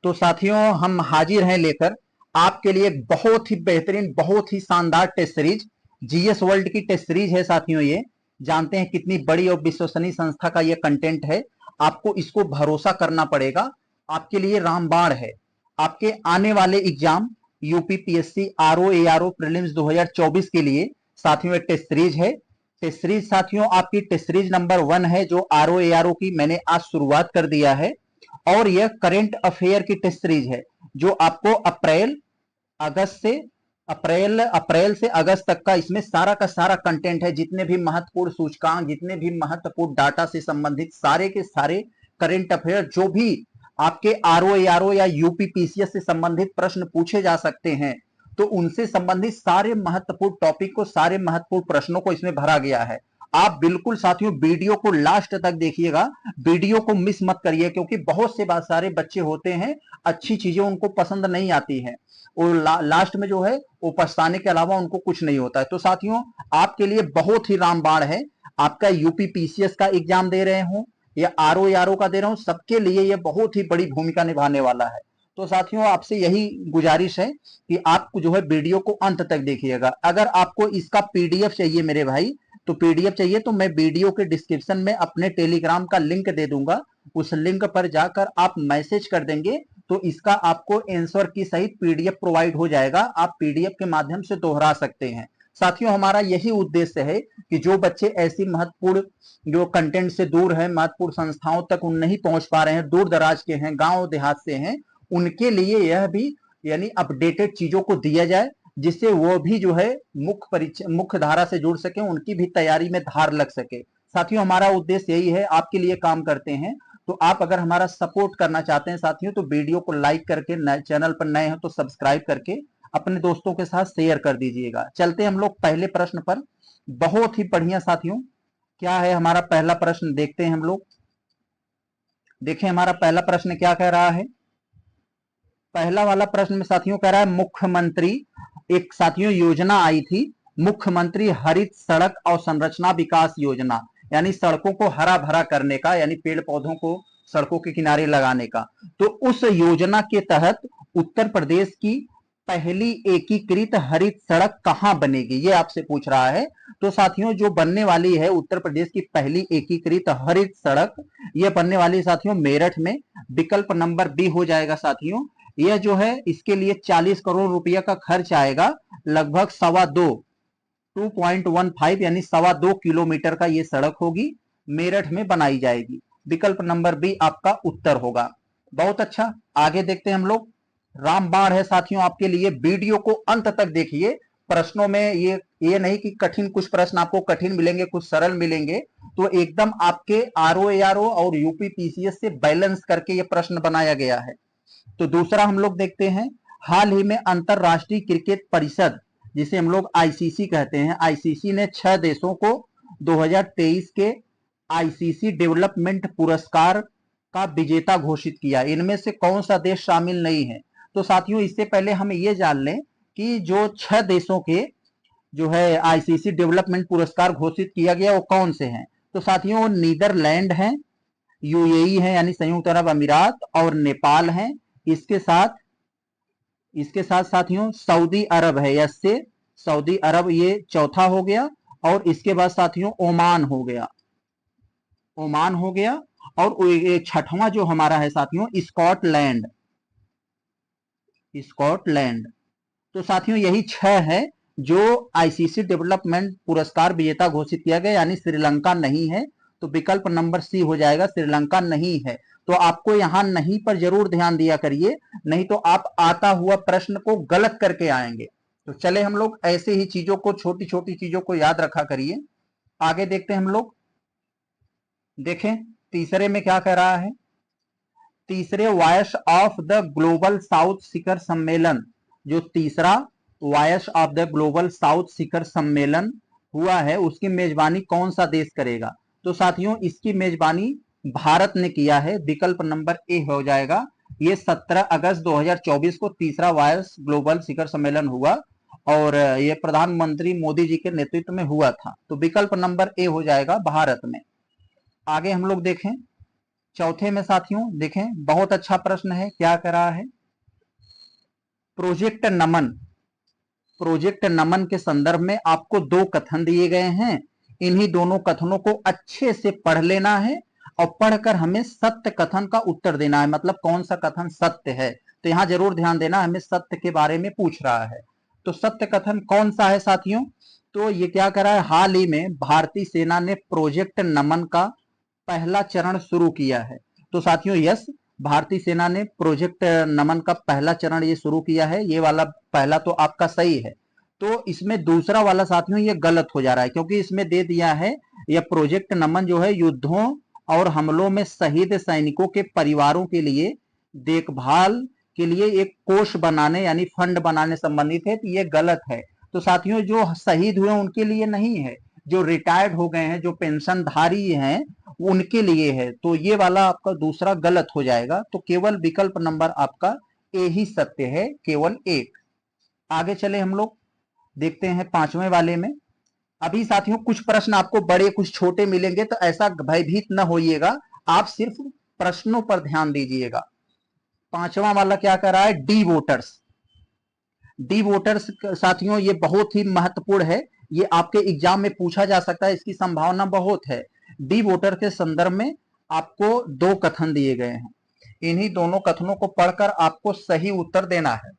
तो साथियों हम हाजिर हैं लेकर आपके लिए एक बहुत ही बेहतरीन, बहुत ही शानदार टेस्ट सीरीज, जीएस वर्ल्ड की टेस्ट सीरीज है साथियों। ये जानते हैं कितनी बड़ी और विश्वसनीय संस्था का ये कंटेंट है। आपको इसको भरोसा करना पड़ेगा। आपके लिए रामबाण है। आपके आने वाले exam UPPSC RO ARO prelims 2024 के लिए साथियों एक टेस्ट सीरीज है। टेस्ट सीरीज साथियों आपकी टेस्ट सीरीज नंबर 1 है, जो आरओ एआरओ की मैंने आज शुरुआत कर दिया है। और यह करंट अफेयर की टेस्ट सीरीज है, जो आपको अप्रैल से अगस्त तक का इसमें सारा का सारा कंटेंट है। जितने भी महत्वपूर्ण सूचकांक, जितने भी महत्वपूर्ण डाटा से संबंधित सारे के सारे करंट अफेयर, जो भी आपके आरओ या यूपीपीसीएस से संबंधित प्रश्न पूछे जा सकते हैं, तो उनसे संबंधित सारे महत्वपूर्ण टॉपिक को, सारे महत्वपूर्ण प्रश्नों को इसमें भरा गया है। आप बिल्कुल साथियों वीडियो को लास्ट तक देखिएगा, वीडियो को मिस मत करिए, क्योंकि बहुत से सारे बच्चे होते हैं अच्छी चीजें उनको पसंद नहीं आती हैं और लास्ट में जो है वो पछताने के अलावा उनको कुछ नहीं होता है। तो साथियों आपके लिए बहुत ही रामबाण है। आपका यूपीपीसीएस का एग्जाम दे रहे हो या आरओ का दे रहा हूं, सबके लिए यह बहुत ही बड़ी भूमिका निभाने वाला है। तो साथियों आपसे यही गुजारिश है कि आप जो है वीडियो को अंत तक देखिएगा। अगर आपको इसका पीडीएफ चाहिए मेरे भाई, तो पीडीएफ चाहिए तो मैं वीडियो के डिस्क्रिप्शन में अपने टेलीग्राम का लिंक दे दूंगा। उस लिंक पर जाकर आप मैसेज कर देंगे तो इसका आपको आंसर की सहित पीडीएफ प्रोवाइड हो जाएगा। आप पीडीएफ के माध्यम से दोहरा सकते हैं। साथियों हमारा यही उद्देश्य है कि जो बच्चे ऐसी महत्वपूर्ण जो कंटेंट से दूर है, महत्वपूर्ण संस्थाओं तक उन नहीं पहुंच पा रहे हैं, दूर दराज के हैं, गांव देहात से हैं, उनके लिए यह भी यानी अपडेटेड चीजों को दिया जाए, जिससे वो भी जो है मुख्य धारा से जुड़ सके, उनकी भी तैयारी में धार लग सके। साथियों हमारा उद्देश्य यही है, आपके लिए काम करते हैं। तो आप अगर हमारा सपोर्ट करना चाहते हैं साथियों, तो वीडियो को लाइक करके, चैनल पर नए हो तो सब्सक्राइब करके अपने दोस्तों के साथ शेयर कर दीजिएगा। चलते हम लोग पहले प्रश्न पर। बहुत ही बढ़िया साथियों, क्या है हमारा पहला प्रश्न, देखते हैं हम लोग। देखें हमारा पहला प्रश्न क्या कह रहा है। पहला वाला प्रश्न में साथियों कह रहा है, मुख्यमंत्री एक साथियों योजना आई थी, मुख्यमंत्री हरित सड़क अवसंरचना विकास योजना, यानी सड़कों को हरा भरा करने का, यानी पेड़ पौधों को सड़कों के किनारे लगाने का। तो उस योजना के तहत उत्तर प्रदेश की पहली एकीकृत हरित सड़क कहां बनेगी, ये आपसे पूछ रहा है। तो साथियों जो बनने वाली है उत्तर प्रदेश की पहली एकीकृत हरित सड़क, यह बनने वाली साथियों मेरठ में। विकल्प नंबर बी हो जाएगा साथियों। यह जो है इसके लिए 40 करोड़ रुपया का खर्च आएगा, लगभग 2.15 यानी 2.25 किलोमीटर का ये सड़क होगी, मेरठ में बनाई जाएगी। विकल्प नंबर बी आपका उत्तर होगा। बहुत अच्छा, आगे देखते हैं हम लोग। रामबाण है साथियों आपके लिए, वीडियो को अंत तक देखिए। प्रश्नों में ये नहीं कि कठिन, कुछ प्रश्न आपको कठिन मिलेंगे, कुछ सरल मिलेंगे, तो एकदम आपके आरओ और यूपीपीसीएस से बैलेंस करके ये प्रश्न बनाया गया है। तो दूसरा हम लोग देखते हैं, हाल ही में अंतरराष्ट्रीय क्रिकेट परिषद, जिसे हम लोग आईसीसी कहते हैं, आईसीसी ने 6 देशों को 2023 के आईसीसी डेवलपमेंट पुरस्कार का विजेता घोषित किया। इनमें से कौन सा देश शामिल नहीं है। तो साथियों इससे पहले हम ये जान लें कि जो 6 देशों के जो है आईसीसी डेवलपमेंट पुरस्कार घोषित किया गया वो कौन से हैं। तो साथियों नीदरलैंड है, यूएई है यानी संयुक्त अरब अमीरात, और नेपाल है। इसके साथ साथियों सऊदी अरब है, यस से सऊदी अरब ये चौथा हो गया। और इसके बाद साथियों ओमान हो गया, ओमान हो गया। और छठवां जो हमारा है साथियों स्कॉटलैंड, स्कॉटलैंड। तो साथियों यही 6 है जो आईसीसी डेवलपमेंट पुरस्कार विजेता घोषित किया गया, यानी श्रीलंका नहीं है। तो विकल्प नंबर सी हो जाएगा, श्रीलंका नहीं है। तो आपको यहां नहीं पर जरूर ध्यान दिया करिए, नहीं तो आप आता हुआ प्रश्न को गलत करके आएंगे। तो चले हम लोग ऐसे ही चीजों को, छोटी छोटी चीजों को याद रखा करिए। आगे देखते हैं हम लोग। देखें तीसरे में क्या कह रहा है। तीसरे voice of the global south शिखर सम्मेलन, जो तीसरा voice of the global south शिखर सम्मेलन हुआ है, उसकी मेजबानी कौन सा देश करेगा। तो साथियों इसकी मेजबानी भारत ने किया है। विकल्प नंबर ए हो जाएगा। ये 17 अगस्त 2024 को तीसरा वॉयस ग्लोबल शिखर सम्मेलन हुआ और ये प्रधानमंत्री मोदी जी के नेतृत्व में हुआ था। तो विकल्प नंबर ए हो जाएगा भारत में। आगे हम लोग देखें, चौथे में साथियों देखें, बहुत अच्छा प्रश्न है, क्या कह रहा है, प्रोजेक्ट नमन। प्रोजेक्ट नमन के संदर्भ में आपको दो कथन दिए गए हैं, इन्हीं दोनों कथनों को अच्छे से पढ़ लेना है और पढ़कर हमें सत्य कथन का उत्तर देना है, मतलब कौन सा कथन सत्य है। तो यहां जरूर ध्यान देना, हमें सत्य के बारे में पूछ रहा है। तो सत्य कथन कौन सा है साथियों, तो ये क्या कर रहा है, हाल ही में भारतीय सेना ने प्रोजेक्ट नमन का पहला चरण शुरू किया है। तो साथियों यस, भारतीय सेना ने प्रोजेक्ट नमन का पहला चरण ये शुरू किया है, ये वाला पहला तो आपका सही है। तो इसमें दूसरा वाला साथियों ये गलत हो जा रहा है, क्योंकि इसमें दे दिया है यह प्रोजेक्ट नमन जो है युद्धों और हमलों में शहीद सैनिकों के परिवारों के लिए देखभाल के लिए एक कोष बनाने यानी फंड बनाने संबंधित है, तो ये गलत है। तो साथियों जो शहीद हुए उनके लिए नहीं है, जो रिटायर्ड हो गए हैं, जो पेंशनधारी हैं, उनके लिए है। तो ये वाला आपका दूसरा गलत हो जाएगा। तो केवल विकल्प नंबर आपका ए ही सत्य है, केवल एक। आगे चले हम लोग, देखते हैं पांचवें वाले में। अभी साथियों कुछ प्रश्न आपको बड़े कुछ छोटे मिलेंगे, तो ऐसा भयभीत न होइएगा, आप सिर्फ प्रश्नों पर ध्यान दीजिएगा। पांचवा वाला क्या कर रहा है, डी वोटर्स। डी वोटर्स साथियों ये बहुत ही महत्वपूर्ण है, ये आपके एग्जाम में पूछा जा सकता है, इसकी संभावना बहुत है। डी वोटर के संदर्भ में आपको दो कथन दिए गए हैं, इन्हीं दोनों कथनों को पढ़कर आपको सही उत्तर देना है।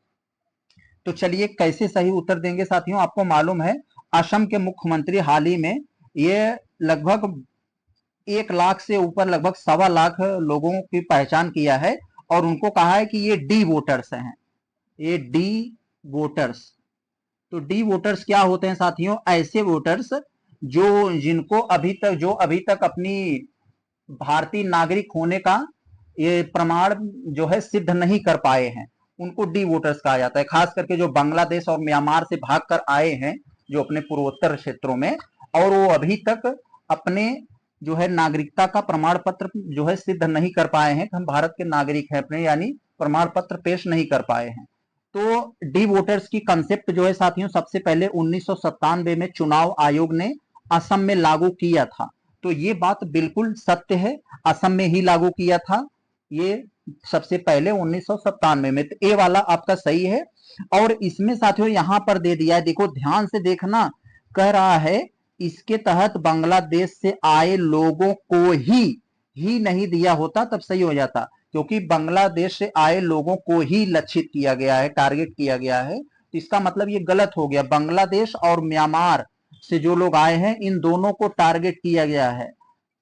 तो चलिए कैसे सही उत्तर देंगे साथियों, आपको मालूम है असम के मुख्यमंत्री हाल ही में ये लगभग 1 लाख से ऊपर, लगभग 1.25 लाख लोगों की पहचान किया है और उनको कहा है कि ये डी वोटर्स हैं, ये डी वोटर्स। तो डी वोटर्स क्या होते हैं साथियों, ऐसे वोटर्स जो अभी तक अपनी भारतीय नागरिक होने का ये प्रमाण जो है सिद्ध नहीं कर पाए हैं, उनको डी वोटर्स कहा जाता है। खास करके जो बांग्लादेश और म्यांमार से भागकर आए हैं, जो अपने पूर्वोत्तर क्षेत्रों में, और वो अभी तक अपने जो है नागरिकता का प्रमाण पत्र जो है सिद्ध नहीं कर पाए हैं, हम भारत के नागरिक हैं अपने, यानी प्रमाण पत्र पेश नहीं कर पाए हैं। तो डी वोटर्स की कंसेप्ट जो है साथियों सबसे पहले 1997 में चुनाव आयोग ने असम में लागू किया था। तो ये बात बिल्कुल सत्य है, असम में ही लागू किया था ये सबसे पहले 1997 में। तो ए वाला आपका सही है। और इसमें साथियों यहां पर दे दिया है, देखो ध्यान से देखना, कह रहा है इसके तहत बांग्लादेश से आए लोगों को ही नहीं दिया होता तब सही हो जाता, क्योंकि बांग्लादेश से आए लोगों को ही लक्षित किया गया है, टारगेट किया गया है। तो इसका मतलब ये गलत हो गया, बांग्लादेश और म्यांमार से जो लोग आए हैं इन दोनों को टारगेट किया गया है।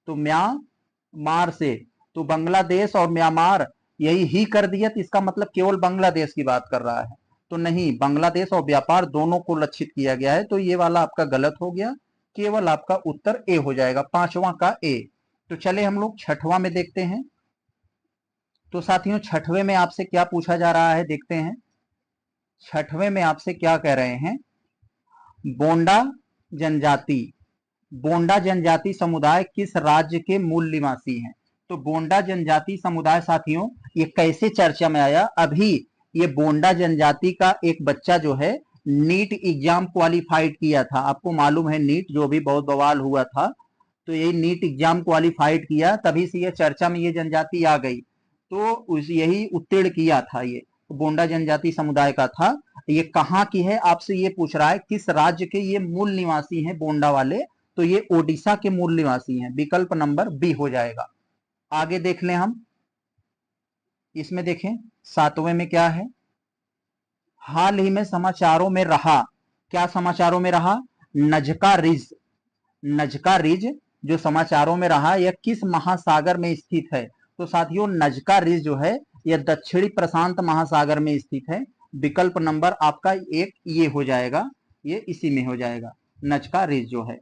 तो म्यांमार से, तो बांग्लादेश और म्यांमार यही ही कर दिया, तो इसका मतलब केवल बांग्लादेश की बात कर रहा है। तो नहीं, बांग्लादेश और व्यापार दोनों को लक्षित किया गया है। तो ये वाला आपका गलत हो गया, केवल आपका उत्तर ए हो जाएगा, पांचवा का ए। तो चले हम लोग छठवां में देखते हैं। तो साथियों छठवें में आपसे क्या पूछा जा रहा है, देखते हैं। छठवें में आपसे क्या कह रहे हैं, बोंडा जनजाति, बोंडा जनजाति समुदाय किस राज्य के मूल निवासी हैं। तो बोंडा जनजाति समुदाय साथियों ये कैसे चर्चा में आया, अभी ये बोंडा जनजाति का एक बच्चा जो है नीट एग्जाम क्वालिफाइड किया था, आपको मालूम है नीट जो भी बहुत बवाल हुआ था, तो ये नीट एग्जाम क्वालिफाइड किया, तभी से ये चर्चा में ये जनजाति आ गई। तो उस यही उत्तीर्ण किया था, ये बोंडा जनजाति समुदाय का था। ये कहाँ की है आपसे ये पूछ रहा है, किस राज्य के ये मूल निवासी हैं बोंडा वाले, तो ये ओडिशा के मूल निवासी हैं, विकल्प नंबर बी हो जाएगा। आगे देख लें हम, इसमें देखें सातवें में क्या है, हाल ही में समाचारों में रहा, क्या समाचारों में रहा, नजका रिज। नजका रिज जो समाचारों में रहा यह किस महासागर में स्थित है। तो साथियों नजका रिज जो है यह दक्षिणी प्रशांत महासागर में स्थित है, विकल्प नंबर आपका एक ये हो जाएगा, ये इसी में हो जाएगा। नजका रिज जो है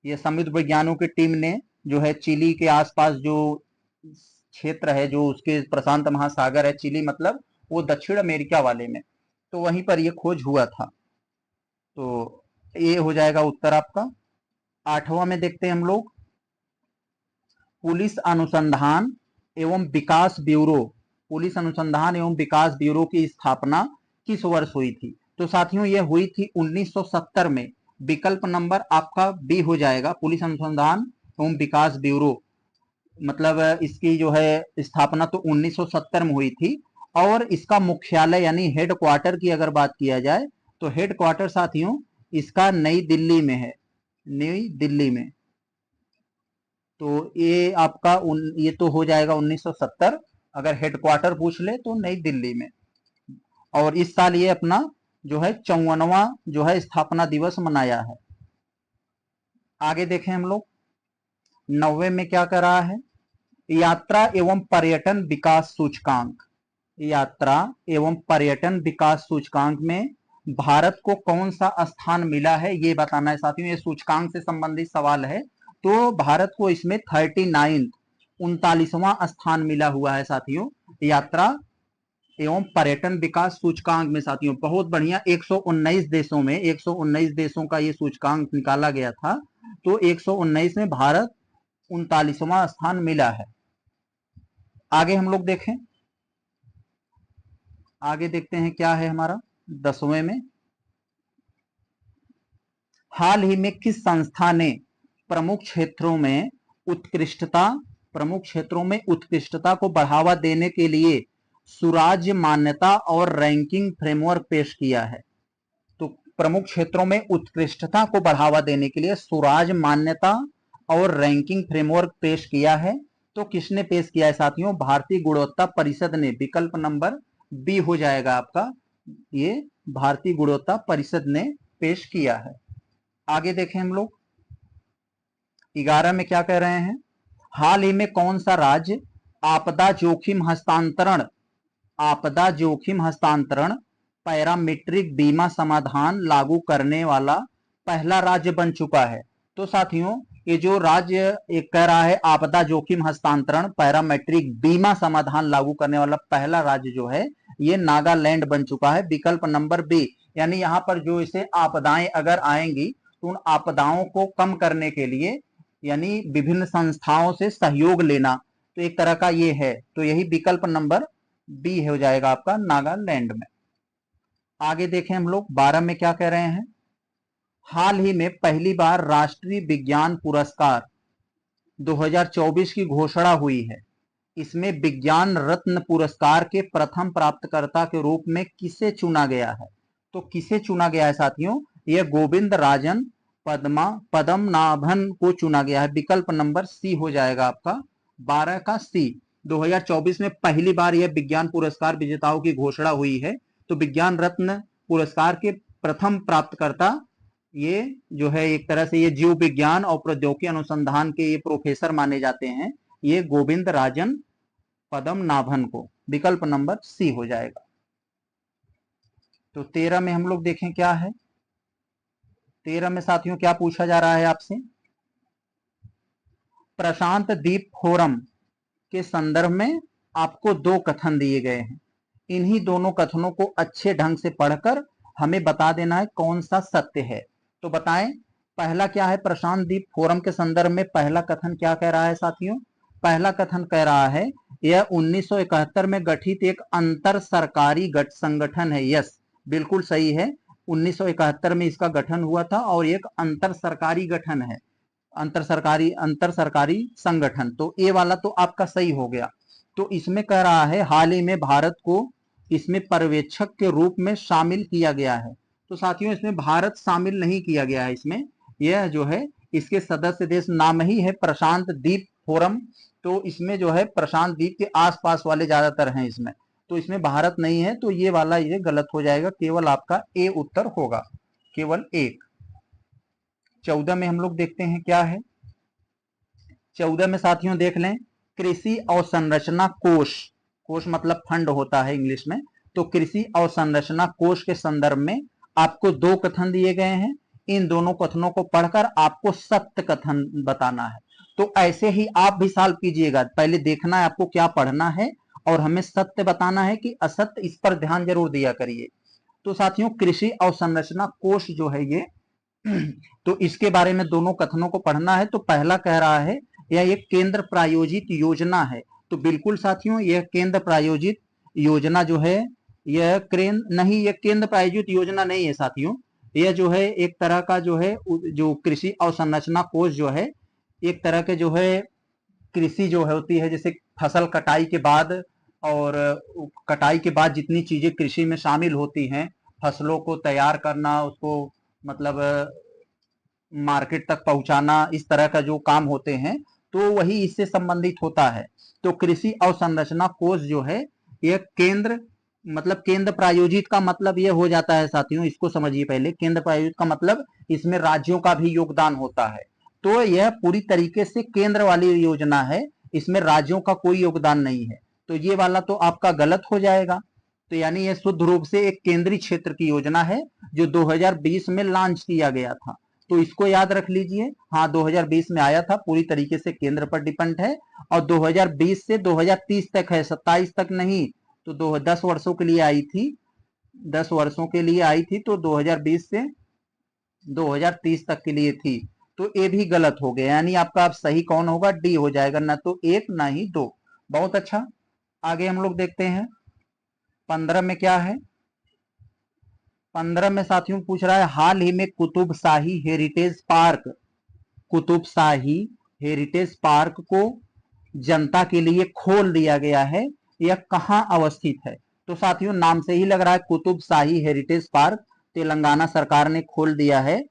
ये समुद्र विज्ञानों की टीम ने जो है चिली के आसपास जो क्षेत्र है, जो उसके प्रशांत महासागर है, चिली मतलब वो दक्षिण अमेरिका वाले में, तो वहीं पर ये खोज हुआ था। तो ये हो जाएगा उत्तर आपका। आठवां में देखते हैं हम लोग, पुलिस अनुसंधान एवं विकास ब्यूरो, पुलिस अनुसंधान एवं विकास ब्यूरो की स्थापना किस वर्ष हुई थी। तो साथियों ये हुई थी 1970 में, विकल्प नंबर आपका बी हो जाएगा, पुलिस अनुसंधान एवं विकास ब्यूरो मतलब इसकी जो है स्थापना तो 1970 में हुई थी, और इसका मुख्यालय यानी हेड क्वार्टर की अगर बात किया जाए तो हेड क्वार्टर साथियों इसका नई दिल्ली में है, नई दिल्ली में। तो ये आपका ये तो हो जाएगा 1970, अगर हेडक्वार्टर पूछ ले तो नई दिल्ली में। और इस साल ये अपना जो है 54वां जो है स्थापना दिवस मनाया है। आगे देखें हम लोग 90 में क्या कर रहा है, यात्रा एवं पर्यटन विकास सूचकांक। यात्रा एवं पर्यटन विकास सूचकांक में भारत को कौन सा स्थान मिला है ये बताना है साथियों, ये सूचकांक से संबंधित सवाल है। तो भारत को इसमें 39 39वां स्थान मिला हुआ है साथियों, यात्रा एवं पर्यटन विकास सूचकांक में साथियों। बहुत बढ़िया, 119 देशों में 119 देशों का ये सूचकांक निकाला गया था, तो 119 में भारत 39वां स्थान मिला है। आगे हम लोग देखें, आगे देखते हैं क्या है हमारा 10वें में। हाल ही में किस संस्था ने प्रमुख क्षेत्रों में उत्कृष्टता को बढ़ावा देने के लिए सुराज्य मान्यता और रैंकिंग फ्रेमवर्क पेश किया है? तो प्रमुख क्षेत्रों में उत्कृष्टता को बढ़ावा देने के लिए सुराज मान्यता और रैंकिंग फ्रेमवर्क पेश किया है। तो किसने पेश किया है साथियों? भारतीय गुणवत्ता परिषद ने। विकल्प नंबर बी हो जाएगा आपका, ये भारतीय गुणवत्ता परिषद ने पेश किया है। आगे देखें हम लोग 11 में क्या कह रहे हैं, हाल ही में कौन सा राज्य आपदा जोखिम हस्तांतरण पैरामीट्रिक बीमा समाधान लागू करने वाला पहला राज्य बन चुका है? तो साथियों ये जो राज्य एक कह रहा है आपदा जोखिम हस्तांतरण पैरामीट्रिक बीमा समाधान लागू करने वाला पहला राज्य जो है ये नागालैंड बन चुका है। विकल्प नंबर बी, यानी यहाँ पर जो इसे आपदाएं अगर आएंगी तो उन आपदाओं को कम करने के लिए यानी विभिन्न संस्थाओं से सहयोग लेना, तो एक तरह का ये है, तो यही विकल्प नंबर बी हो जाएगा आपका, नागालैंड में। आगे देखें हम लोग 12 में क्या कह रहे हैं, हाल ही में पहली बार राष्ट्रीय विज्ञान पुरस्कार 2024 की घोषणा हुई है। इसमें विज्ञान रत्न पुरस्कार के प्रथम प्राप्तकर्ता के रूप में किसे चुना गया है? तो किसे चुना गया है साथियों? यह गोविंद राजन पद्मनाभन को चुना गया है। विकल्प नंबर सी हो जाएगा आपका, 12 का सी। 2024 में पहली बार यह विज्ञान पुरस्कार विजेताओं की घोषणा हुई है। तो विज्ञान रत्न पुरस्कार के प्रथम प्राप्तकर्ता ये जो है एक तरह से ये जीव विज्ञान और प्रौद्योगिकी अनुसंधान के ये प्रोफेसर माने जाते हैं, ये गोविंद राजन पद्मनाभन को। विकल्प नंबर सी हो जाएगा। तो 13 में हम लोग देखें क्या है, 13 में साथियों क्या पूछा जा रहा है आपसे, प्रशांत द्वीप फोरम के संदर्भ में आपको 2 कथन दिए गए हैं। इन्हीं दोनों कथनों को अच्छे ढंग से पढ़कर हमें बता देना है कौन सा सत्य है। तो बताएं, पहला क्या है, प्रशांत द्वीप फोरम के संदर्भ में पहला कथन क्या कह रहा है साथियों? पहला कथन कह रहा है यह 1971 में गठित एक अंतर सरकारी संगठन है। यस, बिल्कुल सही है, 1971 में इसका गठन हुआ था और एक अंतर सरकारी गठन है, अंतर सरकारी संगठन। तो ये वाला तो आपका सही हो गया। तो इसमें कह रहा है हाल ही में भारत को इसमें पर्यवेक्षक के रूप में शामिल किया गया है। तो साथियों इसमें भारत शामिल नहीं किया गया है, इसमें यह जो है इसके सदस्य देश नाम ही है प्रशांत द्वीप फोरम। तो इसमें जो है प्रशांत द्वीप के आसपास वाले ज्यादातर हैं इसमें, तो इसमें भारत नहीं है, तो ये वाला ये गलत हो जाएगा, केवल आपका ए उत्तर होगा, केवल एक। 14 में हम लोग देखते हैं क्या है, 14 में साथियों देख लें, कृषि अवसंरचना कोष, कोष मतलब फंड होता है इंग्लिश में, तो कृषि अवसंरचना कोष के संदर्भ में आपको 2 कथन दिए गए हैं। इन दोनों कथनों को पढ़कर आपको सत्य कथन बताना है। तो ऐसे ही आप भी सॉल्व कीजिएगा, पहले देखना है आपको क्या पढ़ना है और हमें सत्य बताना है कि असत्य, इस पर ध्यान जरूर दिया करिए। तो साथियों कृषि अवसंरचना कोष जो है ये तो इसके बारे में दोनों कथनों को पढ़ना है। तो पहला कह रहा है यह एक केंद्र प्रायोजित योजना है। तो बिल्कुल साथियों यह केंद्र प्रायोजित योजना जो है यह केंद्र प्रायोजित योजना नहीं है साथियों, यह जो है एक तरह का जो है जो कृषि अवसंरचना कोष जो है एक तरह के जो है कृषि जो है होती है, जैसे फसल कटाई के बाद और कटाई के बाद जितनी चीजें कृषि में शामिल होती हैं, फसलों को तैयार करना, उसको मतलब मार्केट तक पहुंचाना, इस तरह का जो काम होते हैं, तो वही इससे संबंधित होता है। तो कृषि अवसंरचना कोष जो है ये केंद्र, मतलब केंद्र प्रायोजित का मतलब ये हो जाता है साथियों, इसको समझिए पहले। केंद्र प्रायोजित का मतलब इसमें राज्यों का भी योगदान होता है। तो यह पूरी तरीके से केंद्र वाली योजना है, इसमें राज्यों का कोई योगदान नहीं है। तो ये वाला तो आपका गलत हो जाएगा। तो यानी यह शुद्ध रूप से एक केंद्रीय क्षेत्र की योजना है जो 2020 में लॉन्च किया गया था। तो इसको याद रख लीजिए। हाँ, 2020 में आया था, पूरी तरीके से केंद्र पर डिपेंड है। और 2020 से 2030 तक है, 27 तक नहीं। तो 10 वर्षों के लिए आई थी, 10 वर्षों के लिए आई थी, तो 2020 से 2030 तक के लिए थी। तो ये भी गलत हो गया, यानी आपका अब सही कौन होगा? डी हो जाएगा, ना तो एक ना ही दो। बहुत अच्छा। आगे हम लोग देखते हैं 15 में क्या है। 15 में साथियों पूछ रहा है, हाल ही में कुतुब शाही हेरिटेज पार्क को जनता के लिए खोल दिया गया है। यह कहां अवस्थित है? तो साथियों नाम से ही लग रहा है, कुतुब शाही हेरिटेज पार्क तेलंगाना सरकार ने खोल दिया है।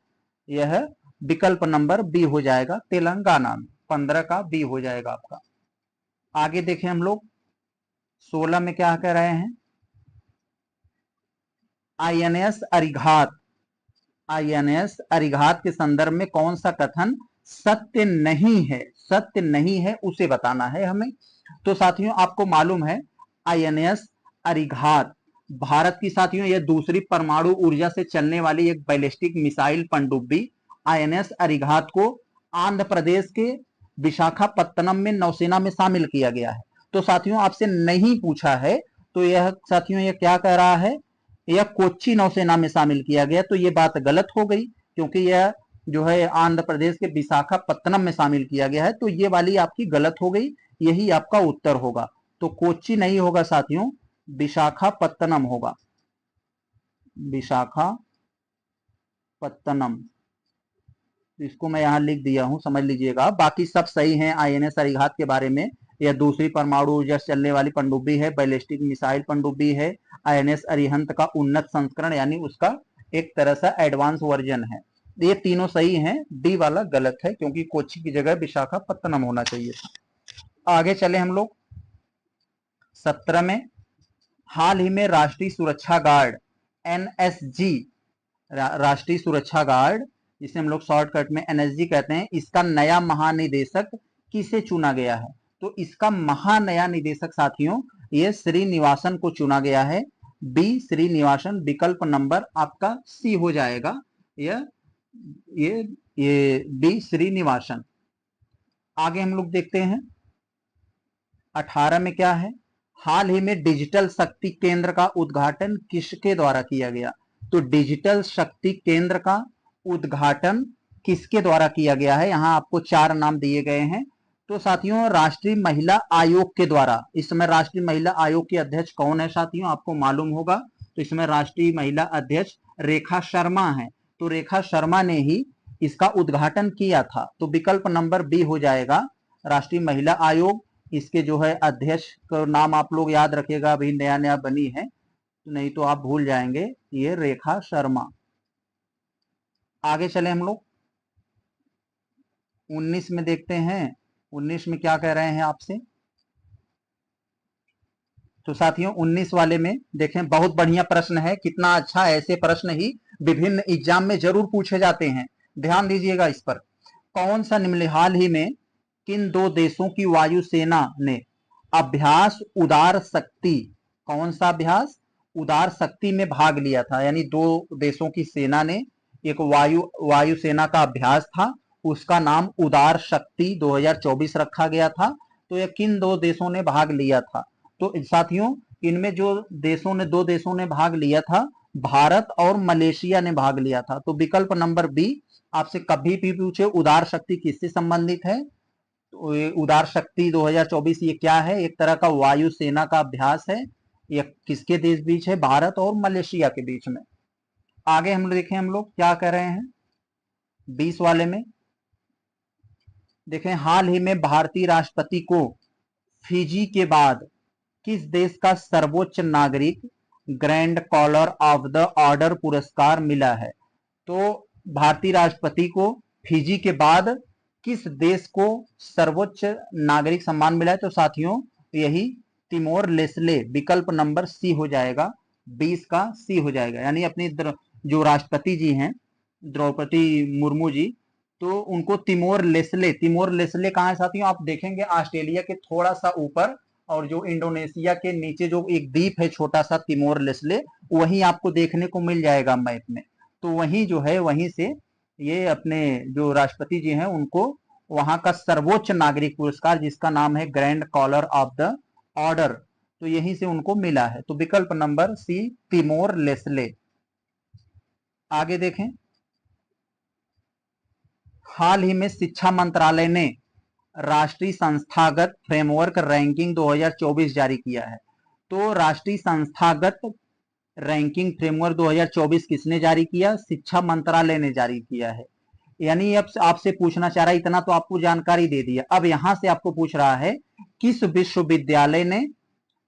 यह विकल्प नंबर बी हो जाएगा, तेलंगाना में। 15 का बी हो जाएगा आपका। आगे देखें हम लोग 16 में क्या कह रहे हैं। आईएनएस अरिघात के संदर्भ में कौन सा कथन सत्य नहीं है? सत्य नहीं है उसे बताना है हमें। तो साथियों आपको मालूम है आईएनएस अरिघात भारत की साथियों यह दूसरी परमाणु ऊर्जा से चलने वाली एक बैलिस्टिक मिसाइल पनडुब्बी आईएनएस अरिघात को आंध्र प्रदेश के विशाखापत्तनम में नौसेना में शामिल किया गया है। तो साथियों आपसे नहीं पूछा है, तो यह साथियों यह क्या कह रहा है, यह कोच्चि नौसेना में शामिल किया गया। तो यह बात गलत हो गई, क्योंकि यह जो है आंध्र प्रदेश के विशाखापत्तनम में शामिल किया गया है। तो ये वाली आपकी गलत हो गई, यही आपका उत्तर होगा। तो कोच्चि नहीं होगा साथियों, विशाखापत्तनम होगा, विशाखापत्तनम। इसको मैं यहां लिख दिया हूं, समझ लीजिएगा। बाकी सब सही है आईएनएस अरिघात के बारे में। यह दूसरी परमाणु ऊर्जा से चलने वाली पनडुब्बी है, बैलिस्टिक मिसाइल पनडुब्बी है। आईएनएस अरिहंत का उन्नत संस्करण, यानी उसका एक तरह से एडवांस वर्जन है। ये तीनों सही हैं, डी वाला गलत है, क्योंकि कोच्चि की जगह विशाखापत्तनम होना चाहिए था। आगे चले हम लोग 17 में। हाल ही में राष्ट्रीय सुरक्षा गार्ड एनएसजी, राष्ट्रीय सुरक्षा गार्ड जिसे हम लोग शॉर्टकट में एनएसजी कहते हैं, इसका नया महानिदेशक किसे चुना गया है? तो इसका नया निदेशक साथियों ये श्रीनिवासन को चुना गया है। बी श्रीनिवासन, विकल्प नंबर आपका सी हो जाएगा। ये बी श्रीनिवासन। आगे हम लोग देखते हैं 18 में क्या है। हाल ही में डिजिटल शक्ति केंद्र का उद्घाटन किसके द्वारा किया गया? तो डिजिटल शक्ति केंद्र का उद्घाटन किसके द्वारा किया गया है? यहां आपको 4 नाम दिए गए हैं। तो साथियों राष्ट्रीय महिला आयोग के द्वारा। इस समय राष्ट्रीय महिला आयोग के अध्यक्ष कौन है साथियों? आपको मालूम होगा। तो इसमें राष्ट्रीय महिला अध्यक्ष रेखा शर्मा है। तो रेखा शर्मा ने ही इसका उद्घाटन किया था। तो विकल्प नंबर बी हो जाएगा, राष्ट्रीय महिला आयोग। इसके जो है अध्यक्ष का नाम आप लोग याद रखिएगा, अभी नया नया बनी है, नहीं तो आप भूल जाएंगे। ये रेखा शर्मा। आगे चले हम लोग 19 में देखते हैं। 19 में क्या कह रहे हैं आपसे। तो साथियों 19 वाले में देखें, बहुत बढ़िया प्रश्न है, कितना अच्छा। ऐसे प्रश्न ही विभिन्न एग्जाम में जरूर पूछे जाते हैं, ध्यान दीजिएगा इस पर। कौन सा निम्न हाल ही में किन 2 देशों की वायुसेना ने अभ्यास उदार शक्ति, कौन सा अभ्यास? उदार शक्ति में भाग लिया था। यानी 2 देशों की सेना ने एक वायुसेना का अभ्यास था, उसका नाम उदार शक्ति 2024 रखा गया था। तो यह किन 2 देशों ने भाग लिया था? तो साथियों इनमें जो देशों ने 2 देशों ने भाग लिया था, भारत और मलेशिया ने भाग लिया था। तो विकल्प नंबर बी आपसे कभी भी पूछे उदार शक्ति किससे संबंधित है, तो उदार शक्ति 2024 ये क्या है? एक तरह का वायुसेना का अभ्यास है। ये किसके देश बीच है? भारत और मलेशिया के बीच में। आगे हम देखें, हम लोग क्या कर रहे हैं 20 वाले में। देखें, हाल ही में भारतीय राष्ट्रपति को फिजी के बाद किस देश का सर्वोच्च नागरिक Grand Collar of the Order पुरस्कार मिला है? तो भारतीय राष्ट्रपति को फिजी के बाद किस देश को सर्वोच्च नागरिक सम्मान मिला है? तो साथियों यही तिमोर लेस्ले, विकल्प नंबर सी हो जाएगा, 20 का सी हो जाएगा। यानी अपनी जो राष्ट्रपति जी हैं द्रौपदी मुर्मू जी, तो उनको तिमोर लेस्ले, तिमोर लेस्ले कहाँ है साथियों? आप देखेंगे ऑस्ट्रेलिया के थोड़ा सा ऊपर, और जो इंडोनेशिया के नीचे जो एक द्वीप है छोटा सा तिमोर लेस्ले, वहीं आपको देखने को मिल जाएगा मैप में। तो वहीं जो है, वहीं से ये अपने जो राष्ट्रपति जी हैं उनको वहां का सर्वोच्च नागरिक पुरस्कार जिसका नाम है Grand Collar of the Order, तो यहीं से उनको मिला है। तो विकल्प नंबर सी तिमोर लेस्ले। आगे देखें, हाल ही में शिक्षा मंत्रालय ने राष्ट्रीय संस्थागत फ्रेमवर्क रैंकिंग 2024 जारी किया है। तो राष्ट्रीय संस्थागत रैंकिंग फ्रेमवर्क 2024 किसने जारी किया? शिक्षा मंत्रालय ने जारी किया है। यानी अब आपसे पूछना चाह रहा है, इतना तो आपको जानकारी दे दिया, अब यहां से आपको पूछ रहा है किस विश्वविद्यालय ने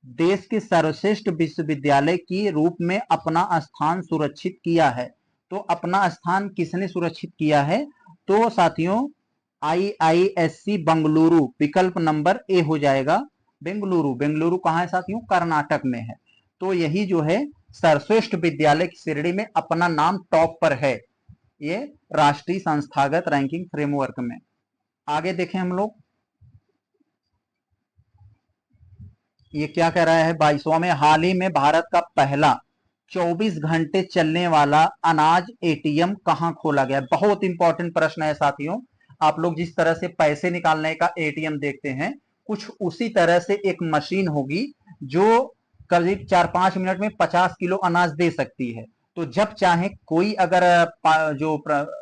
देश के सर्वश्रेष्ठ विश्वविद्यालय के रूप में अपना स्थान सुरक्षित किया है? तो अपना स्थान किसने सुरक्षित किया है? तो साथियों IISc बंगलुरु, विकल्प नंबर ए हो जाएगा, बेंगलुरु। बेंगलुरु कहाँ है साथियों? कर्नाटक में है। तो यही जो है सर्वश्रेष्ठ विद्यालय की श्रेणी में अपना नाम टॉप पर है, ये राष्ट्रीय संस्थागत रैंकिंग फ्रेमवर्क में। आगे देखें हम लोग, ये क्या कह रहा है 22वां में, हाल ही में भारत का पहला 24 घंटे चलने वाला अनाज एटीएम कहां खोला गया? बहुत इंपॉर्टेंट प्रश्न है साथियों। आप लोग जिस तरह से पैसे निकालने का एटीएम देखते हैं, कुछ उसी तरह से एक मशीन होगी जो करीब 4-5 मिनट में 50 किलो अनाज दे सकती है। तो जब चाहे कोई अगर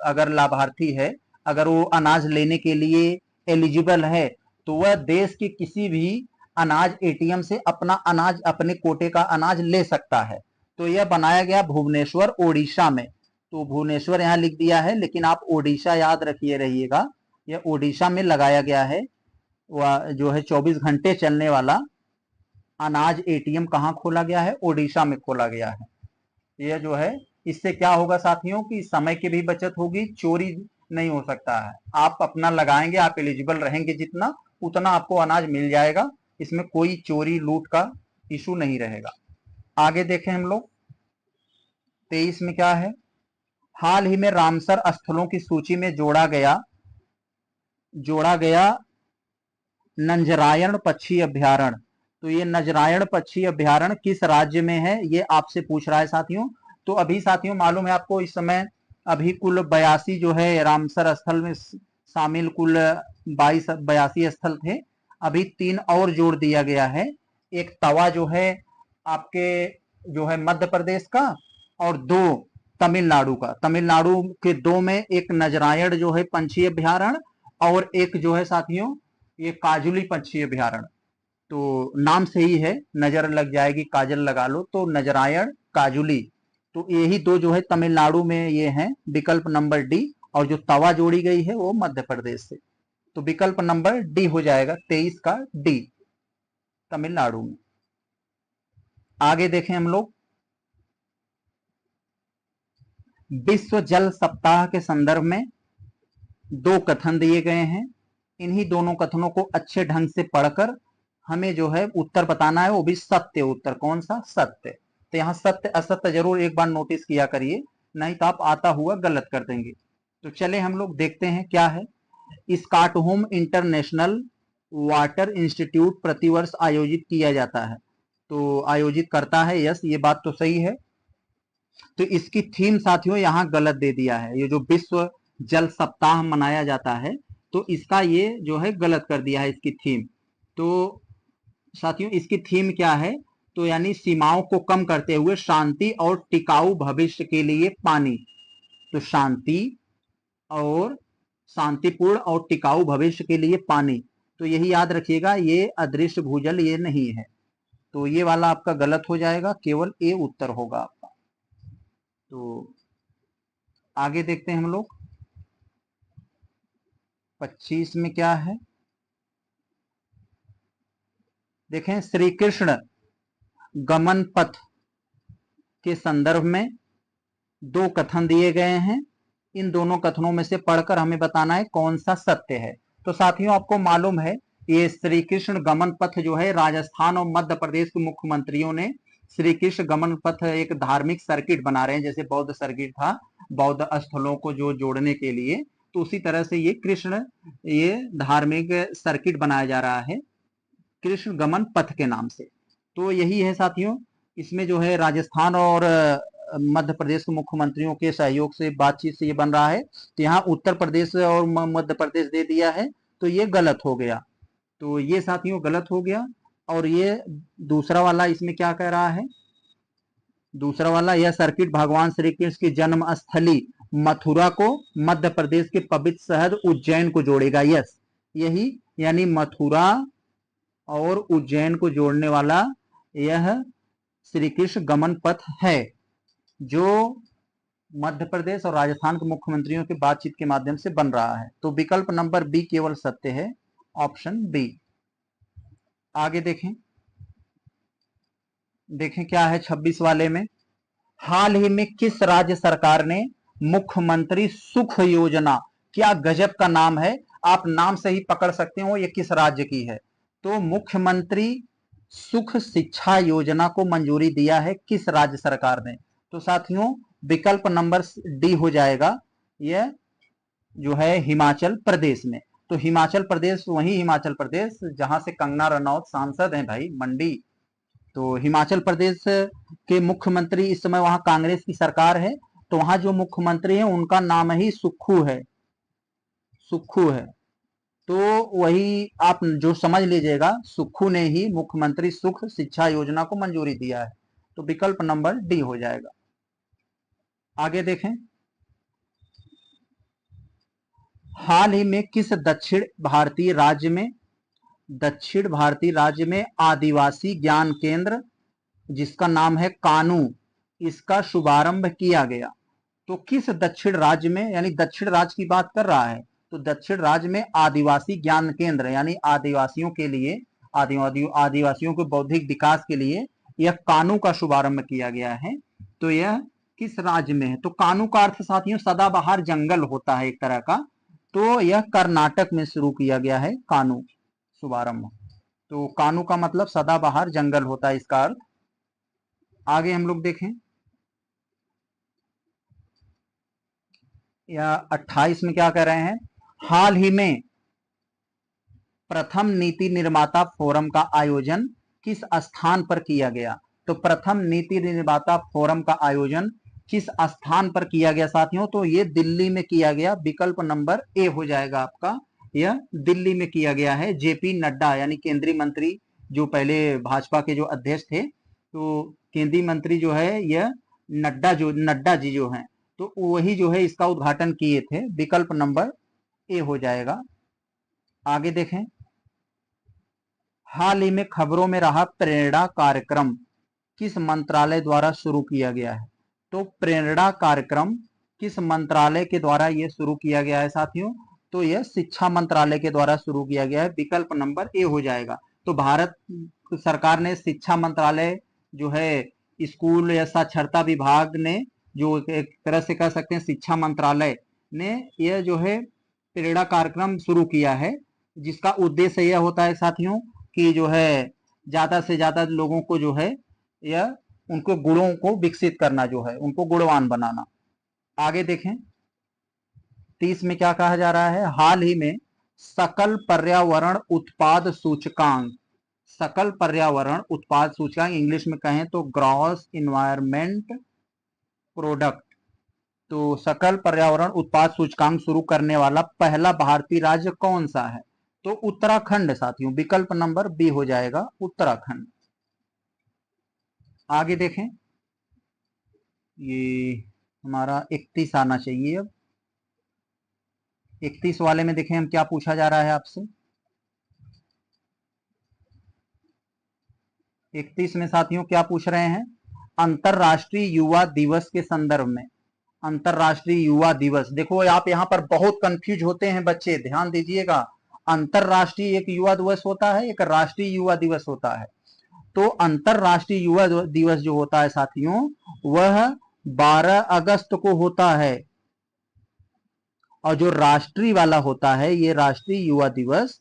अगर लाभार्थी है, अगर वो अनाज लेने के लिए एलिजिबल है, तो वह देश के किसी भी अनाज एटीएम से अपना अनाज, अपने कोटे का अनाज ले सकता है। तो यह बनाया गया भुवनेश्वर ओडिशा में। तो भुवनेश्वर यहां लिख दिया है, लेकिन आप ओडिशा याद रखिए रहिएगा, यह ओडिशा में लगाया गया है। वह जो है 24 घंटे चलने वाला अनाज एटीएम कहां खोला गया है? ओडिशा में खोला गया है। यह जो है, इससे क्या होगा साथियों कि समय की भी बचत होगी, चोरी नहीं हो सकता है। आप अपना लगाएंगे, आप एलिजिबल रहेंगे जितना, उतना आपको अनाज मिल जाएगा, इसमें कोई चोरी लूट का इशू नहीं रहेगा। आगे देखें हम लोग, 23 में क्या है, हाल ही में रामसर स्थलों की सूची में जोड़ा गया नंजरायण पक्षी अभ्यारण्य। तो ये नजरायण पक्षी अभ्यारण्य किस राज्य में है, ये आपसे पूछ रहा है साथियों। तो अभी साथियों मालूम है आपको, इस समय अभी कुल 82 जो है रामसर स्थल में शामिल, कुल 82 स्थल थे, अभी 3 और जोड़ दिया गया है। एक तवा जो है आपके जो है मध्य प्रदेश का, और 2 तमिलनाडु का। तमिलनाडु के 2 में एक नजरायण जो है पंछी अभ्यारण्य, और एक जो है साथियों ये काजुली पक्षी अभ्यारण्य। तो नाम से ही है, नजर लग जाएगी, काजल लगा लो, तो नजरायण काजुली, तो यही 2 जो है तमिलनाडु में ये हैं, विकल्प नंबर डी। और जो तवा जोड़ी गई है वो मध्य प्रदेश से, तो विकल्प नंबर डी हो जाएगा, 23 का डी, तमिलनाडु में। आगे देखें हम लोग, विश्व जल सप्ताह के संदर्भ में 2 कथन दिए गए हैं। इन्हीं दोनों कथनों को अच्छे ढंग से पढ़कर हमें जो है उत्तर बताना है, वो भी सत्य उत्तर। कौन सा? सत्य। तो यहां सत्य असत्य जरूर एक बार नोटिस किया करिए, नहीं तो आप आता हुआ गलत कर देंगे। तो चले हम लोग देखते हैं क्या है। स्कॉटहोम इंटरनेशनल वाटर इंस्टीट्यूट प्रतिवर्ष आयोजित किया जाता है, तो आयोजित करता है, यस ये बात तो सही है। तो इसकी थीम साथियों यहां गलत दे दिया है, ये जो विश्व जल सप्ताह मनाया जाता है, तो इसका ये जो है गलत कर दिया है इसकी थीम। तो साथियों इसकी थीम क्या है? तो यानी सीमाओं को कम करते हुए शांति और टिकाऊ भविष्य के लिए पानी। तो शांति और शांतिपूर्ण और टिकाऊ भविष्य के लिए पानी, तो यही याद रखिएगा, ये अदृश्य भूजल ये नहीं है। तो ये वाला आपका गलत हो जाएगा, केवल ए उत्तर होगा आपका। तो आगे देखते हैं हम लोग, 25 में क्या है, देखें श्री कृष्ण गमन पथ के संदर्भ में दो कथन दिए गए हैं। इन दोनों कथनों में से पढ़कर हमें बताना है कौन सा सत्य है। तो साथियों आपको मालूम है ये श्री कृष्ण गमन पथ जो है राजस्थान और मध्य प्रदेश के मुख्यमंत्रियों ने श्री कृष्ण गमन पथ एक धार्मिक सर्किट बना रहे हैं, जैसे बौद्ध सर्किट था बौद्ध स्थलों को जो जोड़ने के लिए, तो उसी तरह से ये धार्मिक सर्किट बनाया जा रहा है कृष्ण गमन पथ के नाम से। तो यही है साथियों, इसमें जो है राजस्थान और मध्य प्रदेश के मुख्यमंत्रियों के सहयोग से बातचीत से ये बन रहा है। तो यहाँ उत्तर प्रदेश और मध्य प्रदेश दे दिया है, तो ये गलत हो गया। तो ये साथियों गलत हो गया। और ये दूसरा वाला इसमें क्या कह रहा है, दूसरा वाला यह सर्किट भगवान श्री कृष्ण की जन्म स्थली मथुरा को मध्य प्रदेश के पवित्र शहर उज्जैन को जोड़ेगा। यस, यही यानी मथुरा और उज्जैन को जोड़ने वाला यह श्री कृष्ण गमन पथ है, जो मध्य प्रदेश और राजस्थान के मुख्यमंत्रियों की बातचीत के माध्यम से बन रहा है। तो विकल्प नंबर बी केवल सत्य है, ऑप्शन बी। आगे देखें क्या है 26 वाले में। हाल ही में किस राज्य सरकार ने मुख्यमंत्री सुख योजना, क्या गजब का नाम है, आप नाम से ही पकड़ सकते हो ये किस राज्य की है। तो मुख्यमंत्री सुख शिक्षा योजना को मंजूरी दिया है किस राज्य सरकार ने। तो साथियों विकल्प नंबर डी हो जाएगा, यह जो है हिमाचल प्रदेश में। तो हिमाचल प्रदेश वही हिमाचल प्रदेश जहां से कंगना रनौत सांसद हैं भाई मंडी। तो हिमाचल प्रदेश के मुख्यमंत्री इस समय वहां कांग्रेस की सरकार है, तो वहां जो मुख्यमंत्री है उनका नाम ही सुक्खू है, सुक्खू है। तो वही आप जो समझ लीजिएगा, सुक्खू ने ही मुख्यमंत्री सुख शिक्षा योजना को मंजूरी दिया है। तो विकल्प नंबर डी हो जाएगा। आगे देखें, हाल ही में किस दक्षिण भारतीय राज्य में आदिवासी ज्ञान केंद्र जिसका नाम है कानू, इसका शुभारंभ किया गया। तो किस दक्षिण राज्य में, यानी दक्षिण राज्य की बात कर रहा है, तो दक्षिण राज्य में आदिवासी ज्ञान केंद्र यानी आदिवासियों के लिए आदिवासियों के बौद्धिक विकास के लिए यह कानू का शुभारंभ किया गया है। तो यह किस राज्य में है। तो कानू का अर्थ साथियों सदाबहार जंगल होता है एक तरह का, तो यह कर्नाटक में शुरू किया गया है कानू शुभारंभ। तो कानू का मतलब सदाबहार जंगल होता है इसका अर्थ। आगे हम लोग देखें या 28 में क्या कह रहे हैं, हाल ही में प्रथम नीति निर्माता फोरम का आयोजन किस स्थान पर किया गया। तो प्रथम नीति निर्माता फोरम का आयोजन किस स्थान पर किया गया साथियों, तो ये दिल्ली में किया गया। विकल्प नंबर ए हो जाएगा आपका, यह दिल्ली में किया गया है। जेपी नड्डा यानी केंद्रीय मंत्री जो पहले भाजपा के जो अध्यक्ष थे, तो केंद्रीय मंत्री जो है यह नड्डा जी जो हैं, तो वही जो है इसका उद्घाटन किए थे। विकल्प नंबर ए हो जाएगा। आगे देखें, हाल ही में खबरों में रहा प्रेरणा कार्यक्रम किस मंत्रालय द्वारा शुरू किया गया है। तो प्रेरणा कार्यक्रम किस मंत्रालय के द्वारा यह शुरू किया गया है साथियों, तो यह शिक्षा मंत्रालय के द्वारा शुरू किया गया है। विकल्प नंबर ए हो जाएगा। तो भारत सरकार ने शिक्षा मंत्रालय जो है स्कूल या साक्षरता विभाग ने जो एक तरह से कह सकते हैं शिक्षा मंत्रालय ने यह जो है प्रेरणा कार्यक्रम शुरू किया है, जिसका उद्देश्य यह होता है साथियों कि जो है ज्यादा से ज्यादा लोगों को जो है यह उनको गुणों को विकसित करना, जो है उनको गुणवान बनाना। आगे देखें 30 में क्या कहा जा रहा है, हाल ही में सकल पर्यावरण उत्पाद सूचकांक, सकल पर्यावरण उत्पाद सूचकांक इंग्लिश में कहें तो ग्रॉस इन्वायरमेंट प्रोडक्ट, तो सकल पर्यावरण उत्पाद सूचकांक शुरू करने वाला पहला भारतीय राज्य कौन सा है। तो उत्तराखंड साथियों, विकल्प नंबर बी हो जाएगा उत्तराखंड। आगे देखें, ये हमारा 31 आना चाहिए। अब 31 वाले में देखें हम क्या पूछा जा रहा है आपसे। 31 में साथियों क्या पूछ रहे हैं, अंतरराष्ट्रीय युवा दिवस के संदर्भ में अंतरराष्ट्रीय युवा दिवस। देखो आप यहाँ पर बहुत कंफ्यूज होते हैं बच्चे, ध्यान दीजिएगा। अंतरराष्ट्रीय एक युवा दिवस होता है, एक राष्ट्रीय युवा दिवस होता है। तो अंतरराष्ट्रीय युवा दिवस जो होता है साथियों, वह 12 अगस्त को होता है, और जो राष्ट्रीय वाला होता है, ये राष्ट्रीय युवा दिवस,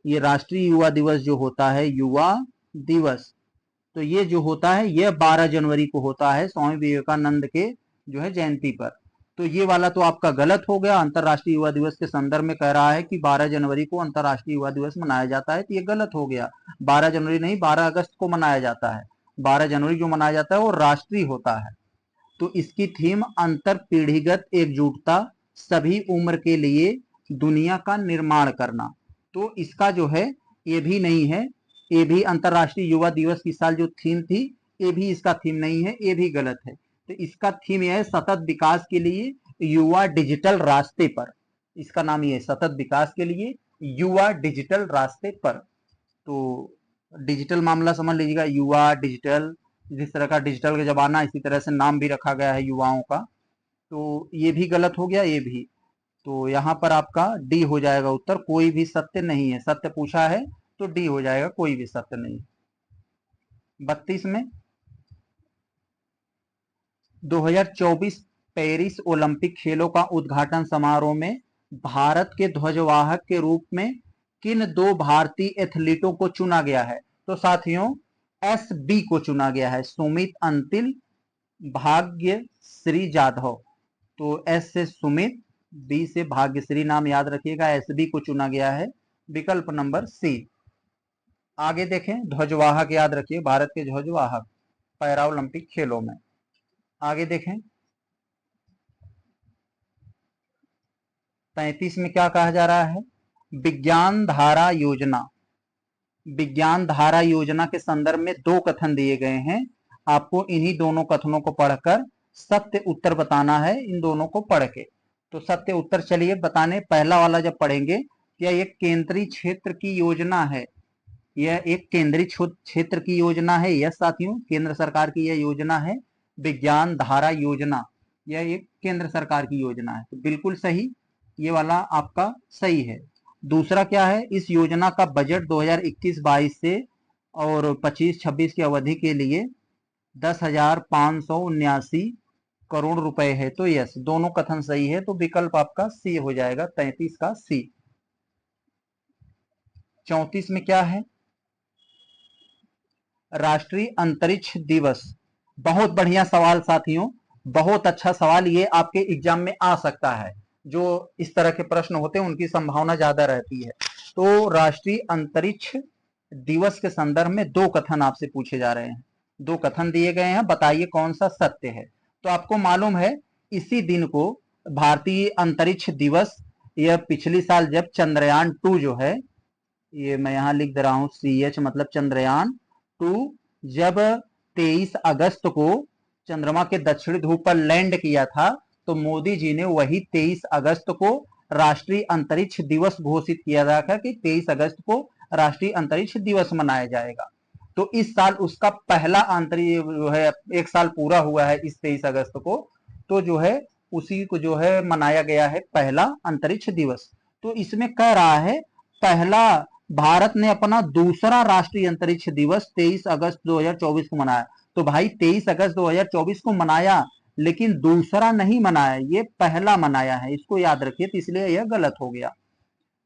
ये राष्ट्रीय युवा दिवस जो होता है, युवा दिवस, तो ये जो होता है ये 12 जनवरी को होता है, स्वामी विवेकानंद के जो है जयंती पर। तो ये वाला तो आपका गलत हो गया। अंतरराष्ट्रीय युवा दिवस के संदर्भ में कह रहा है कि 12 जनवरी को अंतरराष्ट्रीय युवा दिवस मनाया जाता है, तो ये गलत हो गया। 12 जनवरी नहीं, 12 अगस्त को मनाया जाता है। 12 जनवरी जो मनाया जाता है वो राष्ट्रीय होता है। तो इसकी थीम अंतर पीढ़ीगत एकजुटता, सभी उम्र के लिए दुनिया का निर्माण करना। तो इसका जो है ये भी नहीं है, ये भी अंतरराष्ट्रीय युवा दिवस की साल जो थीम थी, ये भी इसका थीम नहीं है, ये भी गलत है। तो इसका थीम यह है सतत विकास के लिए युवा डिजिटल रास्ते पर। इसका नाम ये है सतत विकास के लिए युवा डिजिटल रास्ते पर। तो डिजिटल मामला समझ लीजिएगा, युवा डिजिटल, जिस तरह का डिजिटल का जमाना, इसी तरह से नाम भी रखा गया है युवाओं का। तो ये भी गलत हो गया, ये भी। तो यहाँ पर आपका डी हो जाएगा उत्तर, कोई भी सत्य नहीं है। सत्य पूछा है तो डी हो जाएगा, कोई भी सत्य नहीं। 32 में 2024 पेरिस ओलंपिक खेलों का उद्घाटन समारोह में भारत के ध्वजवाहक के रूप में किन 2 भारतीय एथलीटों को चुना गया है? तो साथियों एस बी को चुना गया है, सुमित अंतिल, भाग्यश्री जाधव। तो एस से सुमित, बी से भाग्यश्री, नाम याद रखिएगा, एस बी को चुना गया है, विकल्प नंबर सी। आगे देखें, ध्वजवाहक याद रखिए, भारत के ध्वजवाहक पैरा ओलंपिक खेलों में। आगे देखें 35 में क्या कहा जा रहा है? विज्ञान धारा योजना। विज्ञान धारा योजना के संदर्भ में 2 कथन दिए गए हैं, आपको इन्हीं दोनों कथनों को पढ़कर सत्य उत्तर बताना है, इन दोनों को पढ़ के। तो सत्य उत्तर चलिए बताने। पहला वाला जब पढ़ेंगे, यह एक केंद्रीय क्षेत्र की योजना है, यह एक केंद्रीय क्षेत्र की योजना है। यह साथियों केंद्र सरकार की यह योजना है, विज्ञान धारा योजना, यह एक केंद्र सरकार की योजना है। तो बिल्कुल सही, ये वाला आपका सही है। दूसरा क्या है? इस योजना का बजट 2021-22 से और 25-26 की अवधि के लिए 10,579 करोड़ रुपए है। तो यस, दोनों कथन सही है, तो विकल्प आपका सी हो जाएगा, 33 का सी। 34 में क्या है? राष्ट्रीय अंतरिक्ष दिवस। बहुत बढ़िया सवाल साथियों, बहुत अच्छा सवाल, ये आपके एग्जाम में आ सकता है। जो इस तरह के प्रश्न होते हैं उनकी संभावना ज्यादा रहती है। तो राष्ट्रीय अंतरिक्ष दिवस के संदर्भ में 2 कथन आपसे पूछे जा रहे हैं, 2 कथन दिए गए हैं, बताइए कौन सा सत्य है। तो आपको मालूम है इसी दिन को भारतीय अंतरिक्ष दिवस, यह पिछली साल जब चंद्रयान 2 जो है, ये मैं यहां लिख दे रहा हूं CH मतलब चंद्रयान 2, जब 23 अगस्त को चंद्रमा के दक्षिणी ध्रुव पर लैंड किया था, तो मोदी जी ने वही 23 अगस्त को राष्ट्रीय अंतरिक्ष दिवस घोषित किया था कि 23 अगस्त को राष्ट्रीय अंतरिक्ष दिवस मनाया जाएगा। तो इस साल उसका पहला अंतरिक्ष जो है, 1 साल पूरा हुआ है इस 23 अगस्त को, तो जो है उसी को जो है मनाया गया है पहला अंतरिक्ष दिवस। तो इसमें कह रहा है पहला, भारत ने अपना दूसरा राष्ट्रीय अंतरिक्ष दिवस 23 अगस्त 2024 को मनाया। तो भाई 23 अगस्त 2024 को मनाया, लेकिन दूसरा नहीं मनाया, ये पहला मनाया है, इसको याद रखिए, तो इसलिए यह गलत हो गया।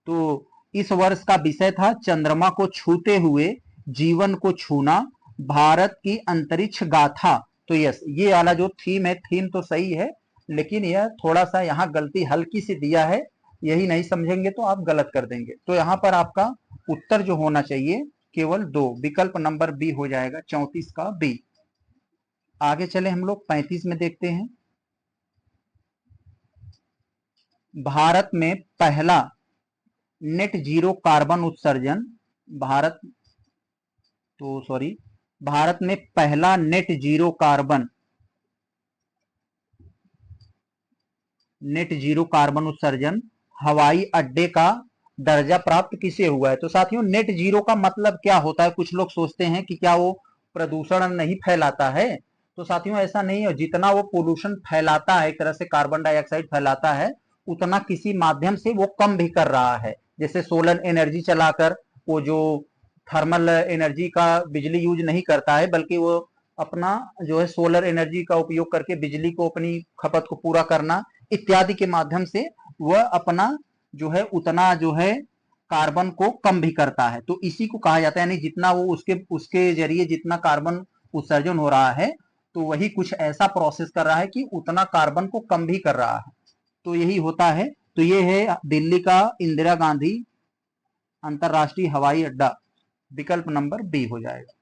तो इस वर्ष का विषय था चंद्रमा को छूते हुए जीवन को छूना, भारत की अंतरिक्ष गाथा। तो यस, ये वाला जो थीम है, थीम तो सही है, लेकिन यह थोड़ा सा यहाँ गलती हल्की सी दिया है, यही नहीं समझेंगे तो आप गलत कर देंगे। तो यहाँ पर आपका उत्तर जो होना चाहिए केवल 2, विकल्प नंबर बी हो जाएगा, 34 का बी। आगे चले हम लोग 35 में देखते हैं, भारत में पहला नेट जीरो कार्बन उत्सर्जन, भारत में पहला नेट जीरो कार्बन उत्सर्जन हवाई अड्डे का दर्जा प्राप्त किसे हुआ है? तो साथियों नेट जीरो का मतलब क्या होता है? कुछ लोग सोचते हैं कि क्या वो प्रदूषण नहीं फैलाता है, तो साथियों ऐसा नहीं है, जितना वो पोल्यूशन फैलाता है, एक तरह से कार्बन डाइऑक्साइड फैलाता है, उतना किसी माध्यम से वो कम भी कर रहा है। जैसे सोलर एनर्जी चलाकर वो जो थर्मल एनर्जी का बिजली यूज नहीं करता है, बल्कि वो अपना जो है सोलर एनर्जी का उपयोग करके बिजली को, अपनी खपत को पूरा करना इत्यादि के माध्यम से वह अपना जो है उतना जो है कार्बन को कम भी करता है। तो इसी को कहा जाता है, यानी जितना वो उसके उसके जरिए जितना कार्बन उत्सर्जन हो रहा है, तो वही कुछ ऐसा प्रोसेस कर रहा है कि उतना कार्बन को कम भी कर रहा है। तो यही होता है। तो ये है दिल्ली का इंदिरा गांधी अंतरराष्ट्रीय हवाई अड्डा, विकल्प नंबर बी हो जाएगा।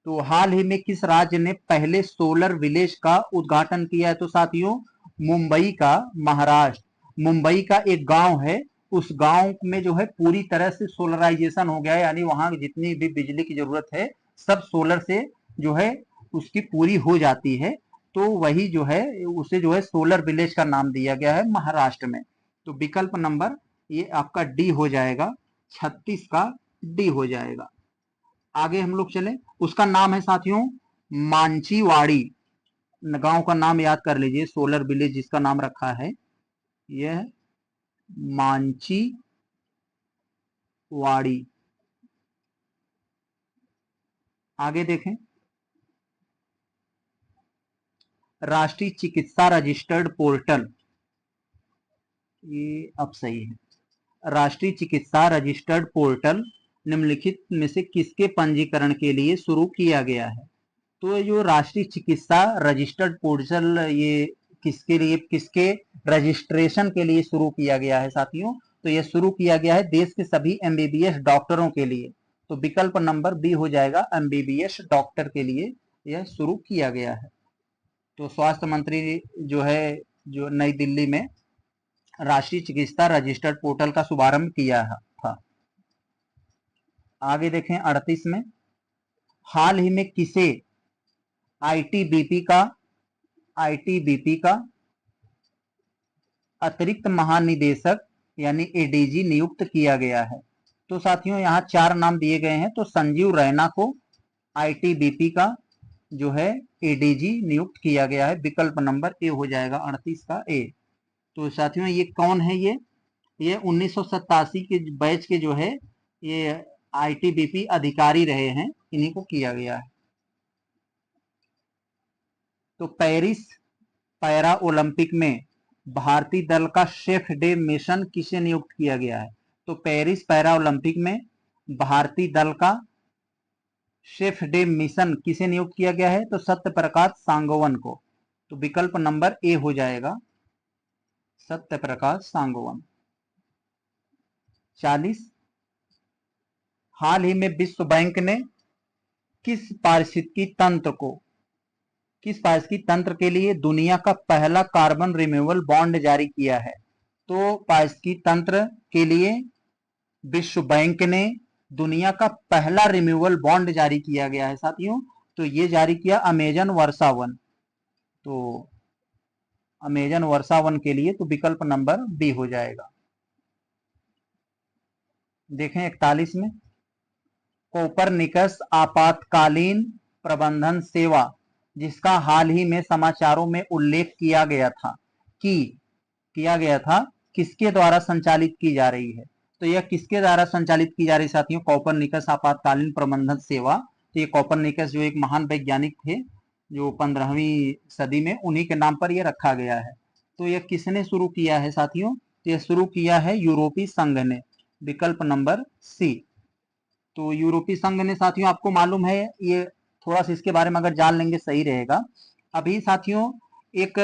तो हाल ही में किस राज्य ने पहले सोलर विलेज का उद्घाटन किया है? तो साथियों मुंबई का, महाराष्ट्र मुंबई का एक गांव है, उस गांव में जो है पूरी तरह से सोलराइजेशन हो गया है, यानी वहां जितनी भी बिजली की जरूरत है सब सोलर से जो है उसकी पूरी हो जाती है। तो वही जो है उसे जो है सोलर विलेज का नाम दिया गया है महाराष्ट्र में। तो विकल्प नंबर ये आपका डी हो जाएगा, 36 का डी हो जाएगा। आगे हम लोग चले, उसका नाम है साथियों मांचीवाड़ी। गांव का नाम याद कर लीजिए, सोलर विलेज जिसका नाम रखा है यह मांचीवाड़ी। आगे देखें, राष्ट्रीय चिकित्सा रजिस्टर्ड पोर्टल, ये अब सही है। राष्ट्रीय चिकित्सा रजिस्टर्ड पोर्टल निम्नलिखित में से किसके पंजीकरण के लिए शुरू किया गया है? तो ये जो राष्ट्रीय चिकित्सा रजिस्टर्ड पोर्टल, ये किसके लिए, किसके रजिस्ट्रेशन के लिए शुरू किया गया है साथियों? तो यह शुरू किया गया है देश के सभी एमबीबीएस डॉक्टरों के लिए। तो विकल्प नंबर बी हो जाएगा, एमबीबीएस डॉक्टर के लिए यह शुरू किया गया है। तो स्वास्थ्य मंत्री जो है, जो नई दिल्ली में राष्ट्रीय चिकित्सा रजिस्टर्ड पोर्टल का शुभारंभ किया था। आगे देखें 38 में, हाल ही में किसे आईटीबीपी का अतिरिक्त महानिदेशक यानी एडीजी नियुक्त किया गया है? तो साथियों यहाँ 4 नाम दिए गए हैं। तो संजीव रैना को आईटीबीपी का जो है एडीजी नियुक्त किया गया है, विकल्प नंबर ए हो जाएगा, 38 का ए। तो साथियों ये कौन है? ये 1987 के बैच के जो है ये आईटीबीपी अधिकारी रहे हैं, इन्हीं को किया गया है। तो पेरिस पैरा ओलंपिक में भारतीय दल का शेफ डे मिशन किसे नियुक्त किया गया है? तो पेरिस पैरा ओलंपिक में भारतीय दल का शेफ डे मिशन किसे नियुक्त किया गया है? तो सत्य प्रकाश सांगोवन को। तो विकल्प नंबर ए हो जाएगा, सत्य प्रकाश सांगोवन। 40, हाल ही में विश्व बैंक ने किस पारिस्थितिकी तंत्र के लिए दुनिया का पहला कार्बन रिन्यूएबल बॉन्ड जारी किया है? तो पारिस्थितिकी तंत्र के लिए विश्व बैंक ने दुनिया का पहला रिन्यूएबल बॉन्ड जारी किया गया है साथियों। तो ये जारी किया अमेजन वर्षा वन। तो अमेजन वर्षा वन के लिए तो विकल्प नंबर बी हो जाएगा। देखें 41 में, कोपरनिकस आपातकालीन प्रबंधन सेवा, जिसका हाल ही में समाचारों में उल्लेख किया गया था, किसके द्वारा संचालित की जा रही है? तो यह किसके द्वारा संचालित की जा रही साथियों? कोपरनिकस आपातकालीन प्रबंधन सेवा। तो ये कोपरनिकस जो एक महान वैज्ञानिक थे जो 15वीं सदी में, उन्हीं के नाम पर यह रखा गया है। तो यह किसने शुरू किया है साथियों? तो यह शुरू किया है यूरोपीय संघ ने, विकल्प नंबर सी। तो यूरोपीय संघ ने साथियों, आपको मालूम है, ये थोड़ा सा इसके बारे में अगर जान लेंगे सही रहेगा। अभी साथियों एक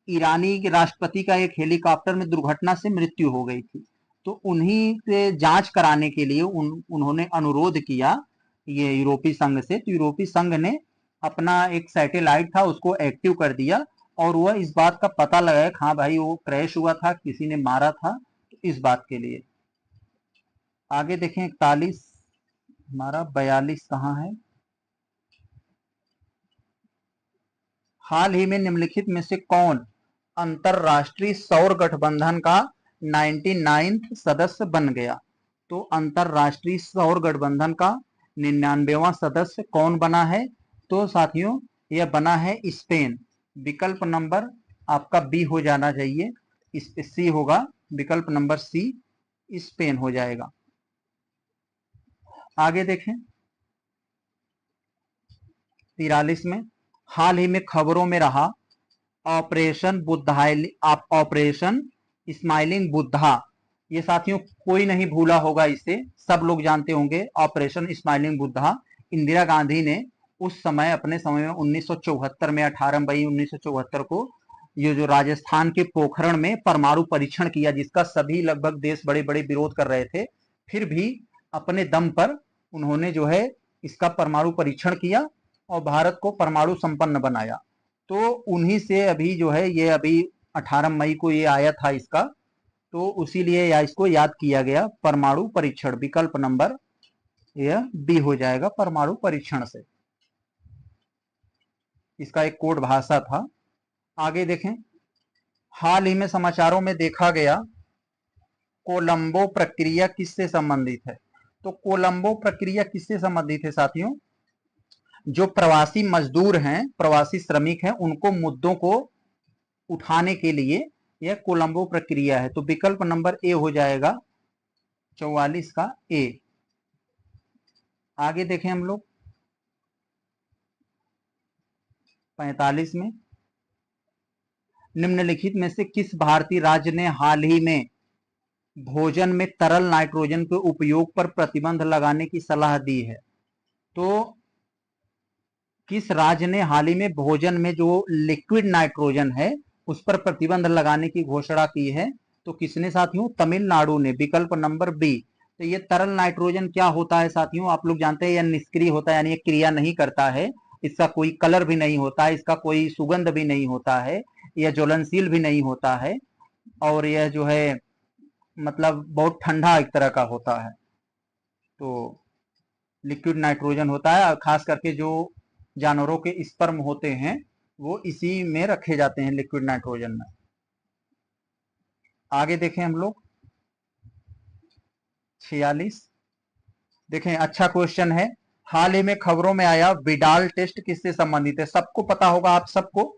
ईरानी के राष्ट्रपति का एक हेलीकॉप्टर में दुर्घटना से मृत्यु हो गई थी। तो उन्हीं से जांच कराने के लिए उन्होंने अनुरोध किया ये यूरोपीय संघ से। तो यूरोपीय संघ ने अपना एक सैटेलाइट था उसको एक्टिव कर दिया और वह इस बात का पता लगाया, हाँ भाई वो क्रैश हुआ था, किसी ने मारा था, तो इस बात के लिए। आगे देखें 41, हमारा 42 कहाँ है? हाल ही में निम्नलिखित में से कौन अंतरराष्ट्रीय सौर गठबंधन का 99वां सदस्य बन गया? तो अंतरराष्ट्रीय सौर गठबंधन का 99वां सदस्य कौन बना है? तो साथियों यह बना है स्पेन। विकल्प नंबर आपका बी हो जाना चाहिए, सी होगा, विकल्प नंबर सी स्पेन हो जाएगा। आगे देखें 43 में, हाल ही में खबरों में रहा operation Buddha, operation smiling Buddha. ये साथियों कोई नहीं भूला होगा, इसे सब लोग जानते होंगे। ऑपरेशन स्माइलिंग बुद्धा इंदिरा गांधी ने उस समय अपने समय में 1974 में 18 मई 1974 को ये जो राजस्थान के पोखरण में परमाणु परीक्षण किया, जिसका सभी लगभग देश बड़े बड़े विरोध कर रहे थे, फिर भी अपने दम पर उन्होंने जो है इसका परमाणु परीक्षण किया और भारत को परमाणु संपन्न बनाया। तो उन्हीं से अभी जो है ये अभी 18 मई को ये आया था इसका, तो उसीलिए या इसको याद किया गया परमाणु परीक्षण। विकल्प नंबर यह बी हो जाएगा, परमाणु परीक्षण से। इसका एक कोड भाषा था। आगे देखें, हाल ही में समाचारों में देखा गया कोलंबो प्रक्रिया किससे संबंधित है? तो कोलंबो प्रक्रिया किससे संबंधित है साथियों? जो प्रवासी मजदूर हैं, प्रवासी श्रमिक हैं, उनको मुद्दों को उठाने के लिए यह कोलंबो प्रक्रिया है। तो विकल्प नंबर ए हो जाएगा 44 का ए। आगे देखें हम लोग 45 में, निम्नलिखित में से किस भारतीय राज्य ने हाल ही में भोजन में तरल नाइट्रोजन के उपयोग पर प्रतिबंध लगाने की सलाह दी है? तो किस राज्य ने हाल ही में भोजन में जो लिक्विड नाइट्रोजन है उस पर प्रतिबंध लगाने की घोषणा की है? तो किसने साथियों? तमिलनाडु ने। विकल्प नंबर बी। तो ये तरल नाइट्रोजन क्या होता है साथियों? आप लोग जानते हैं यह निष्क्रिय होता है, यानी ये क्रिया नहीं करता है, इसका कोई कलर भी नहीं होता है, इसका कोई सुगंध भी नहीं होता है, यह ज्वलनशील भी नहीं होता है, और यह जो है मतलब बहुत ठंडा एक तरह का होता है। तो लिक्विड नाइट्रोजन होता है, और खास करके जो जानवरों के स्पर्म होते हैं वो इसी में रखे जाते हैं, लिक्विड नाइट्रोजन में। आगे देखें हम लोग 46। देखें अच्छा क्वेश्चन है। हाल ही में खबरों में आया विडाल टेस्ट किससे संबंधित है? सबको पता होगा, आप सबको,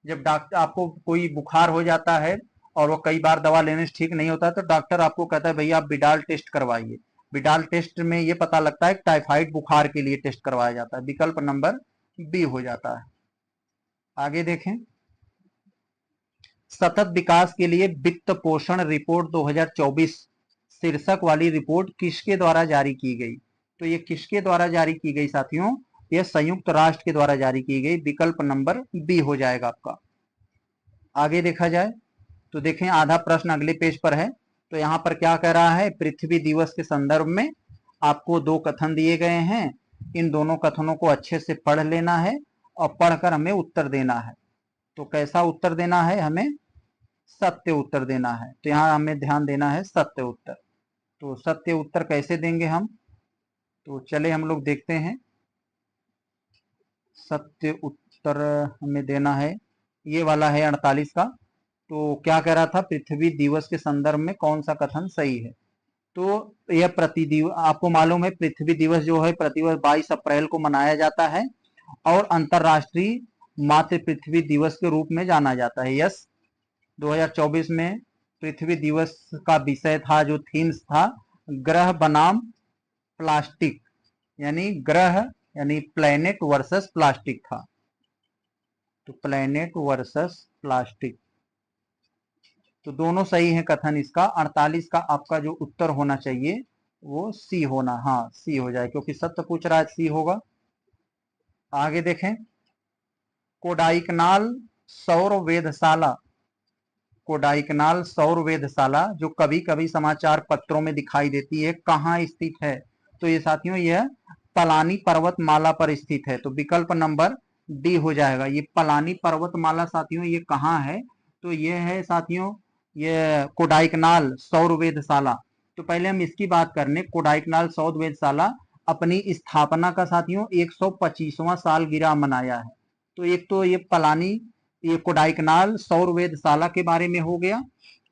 जब डॉक्टर आपको कोई बुखार हो जाता है और वो कई बार दवा लेने से ठीक नहीं होता तो डॉक्टर आपको कहता है भैया आप विडाल टेस्ट करवाइए। विडाल टेस्ट में ये पता लगता है टाइफाइड बुखार के लिए टेस्ट करवाया जाता है। विकल्प नंबर बी हो जाता है। आगे देखें, सतत विकास के लिए वित्त पोषण रिपोर्ट 2024 शीर्षक वाली रिपोर्ट किसके द्वारा जारी की गई? तो ये किसके द्वारा जारी की गई साथियों? यह संयुक्त राष्ट्र के द्वारा जारी की गई। विकल्प नंबर बी हो जाएगा आपका। आगे देखा जाए तो देखें आधा प्रश्न अगले पेज पर है। तो यहाँ पर क्या कह रहा है? पृथ्वी दिवस के संदर्भ में आपको दो कथन दिए गए हैं, इन दोनों कथनों को अच्छे से पढ़ लेना है और पढ़कर हमें उत्तर देना है। तो कैसा उत्तर देना है? हमें सत्य उत्तर देना है। तो यहाँ हमें ध्यान देना है सत्य उत्तर। तो सत्य उत्तर कैसे देंगे हम? तो चले हम लोग देखते हैं। सत्य उत्तर हमें देना है, ये वाला है 48 का। तो क्या कह रहा था? पृथ्वी दिवस के संदर्भ में कौन सा कथन सही है? तो यह प्रतिदिवस, आपको मालूम है पृथ्वी दिवस जो है प्रतिवर्ष 22 अप्रैल को मनाया जाता है और अंतरराष्ट्रीय मातृ पृथ्वी दिवस के रूप में जाना जाता है। यस, 2024 में पृथ्वी दिवस का विषय था, जो थीम्स था, ग्रह बनाम प्लास्टिक, यानी ग्रह यानी प्लेनेट वर्सेस प्लास्टिक था। तो प्लेनेट वर्सेस प्लास्टिक, तो दोनों सही है कथन इसका। 48 का आपका जो उत्तर होना चाहिए वो सी होना, हाँ सी हो जाए, क्योंकि सत्य पूछ रहा है, सी होगा। आगे देखें, कोडाइकनाल सौर वेधशाला, कोडाइकनाल सौर वेधशाला जो कभी कभी समाचार पत्रों में दिखाई देती है, कहाँ स्थित है? तो ये साथियों यह पलानी पर्वतमाला पर स्थित है। तो विकल्प नंबर डी हो जाएगा। ये पलानी पर्वतमाला साथियों ये कहाँ है? तो ये है साथियों ये कोडाइकनाल सौर वेधशाला। तो पहले हम इसकी बात करने, कोडाइकनाल सौर वेधशाला अपनी स्थापना का साथियों 125वां सालगिरह मनाया है। तो एक तो ये पलानी, ये कोडाइकनाल सौर वेधशाला के बारे में हो गया,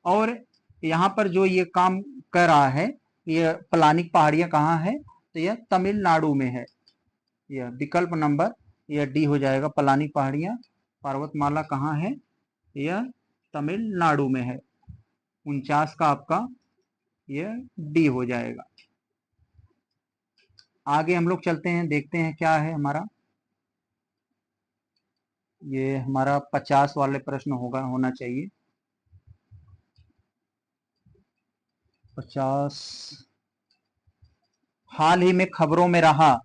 और यहाँ पर जो ये काम कर रहा है, ये पलानी पहाड़ियां कहाँ है? तो यह तमिलनाडु में है। यह विकल्प नंबर यह डी हो जाएगा। पलानी पहाड़ियां पर्वतमाला कहाँ है? यह तमिलनाडु में है। 49 का आपका यह डी हो जाएगा। आगे हम लोग चलते हैं, देखते हैं क्या है हमारा। ये हमारा 50 वाले प्रश्न होना चाहिए। 50। हाल ही में खबरों में रहा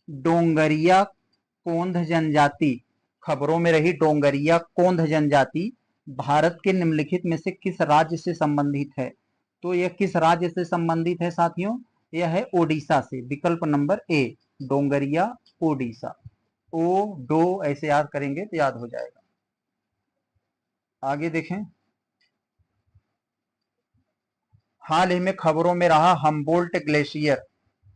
डोंगरिया कोंध जनजाति, खबरों में रही डोंगरिया कोंध जनजाति भारत के निम्नलिखित में से किस राज्य से संबंधित है? तो यह किस राज्य से संबंधित है साथियों? यह है ओडिशा से। विकल्प नंबर ए, डोंगरिया ओडिशा। ओ डो ऐसे याद करेंगे तो याद हो जाएगा। आगे देखें, हाल ही में खबरों में रहा हम्बोल्ट ग्लेशियर,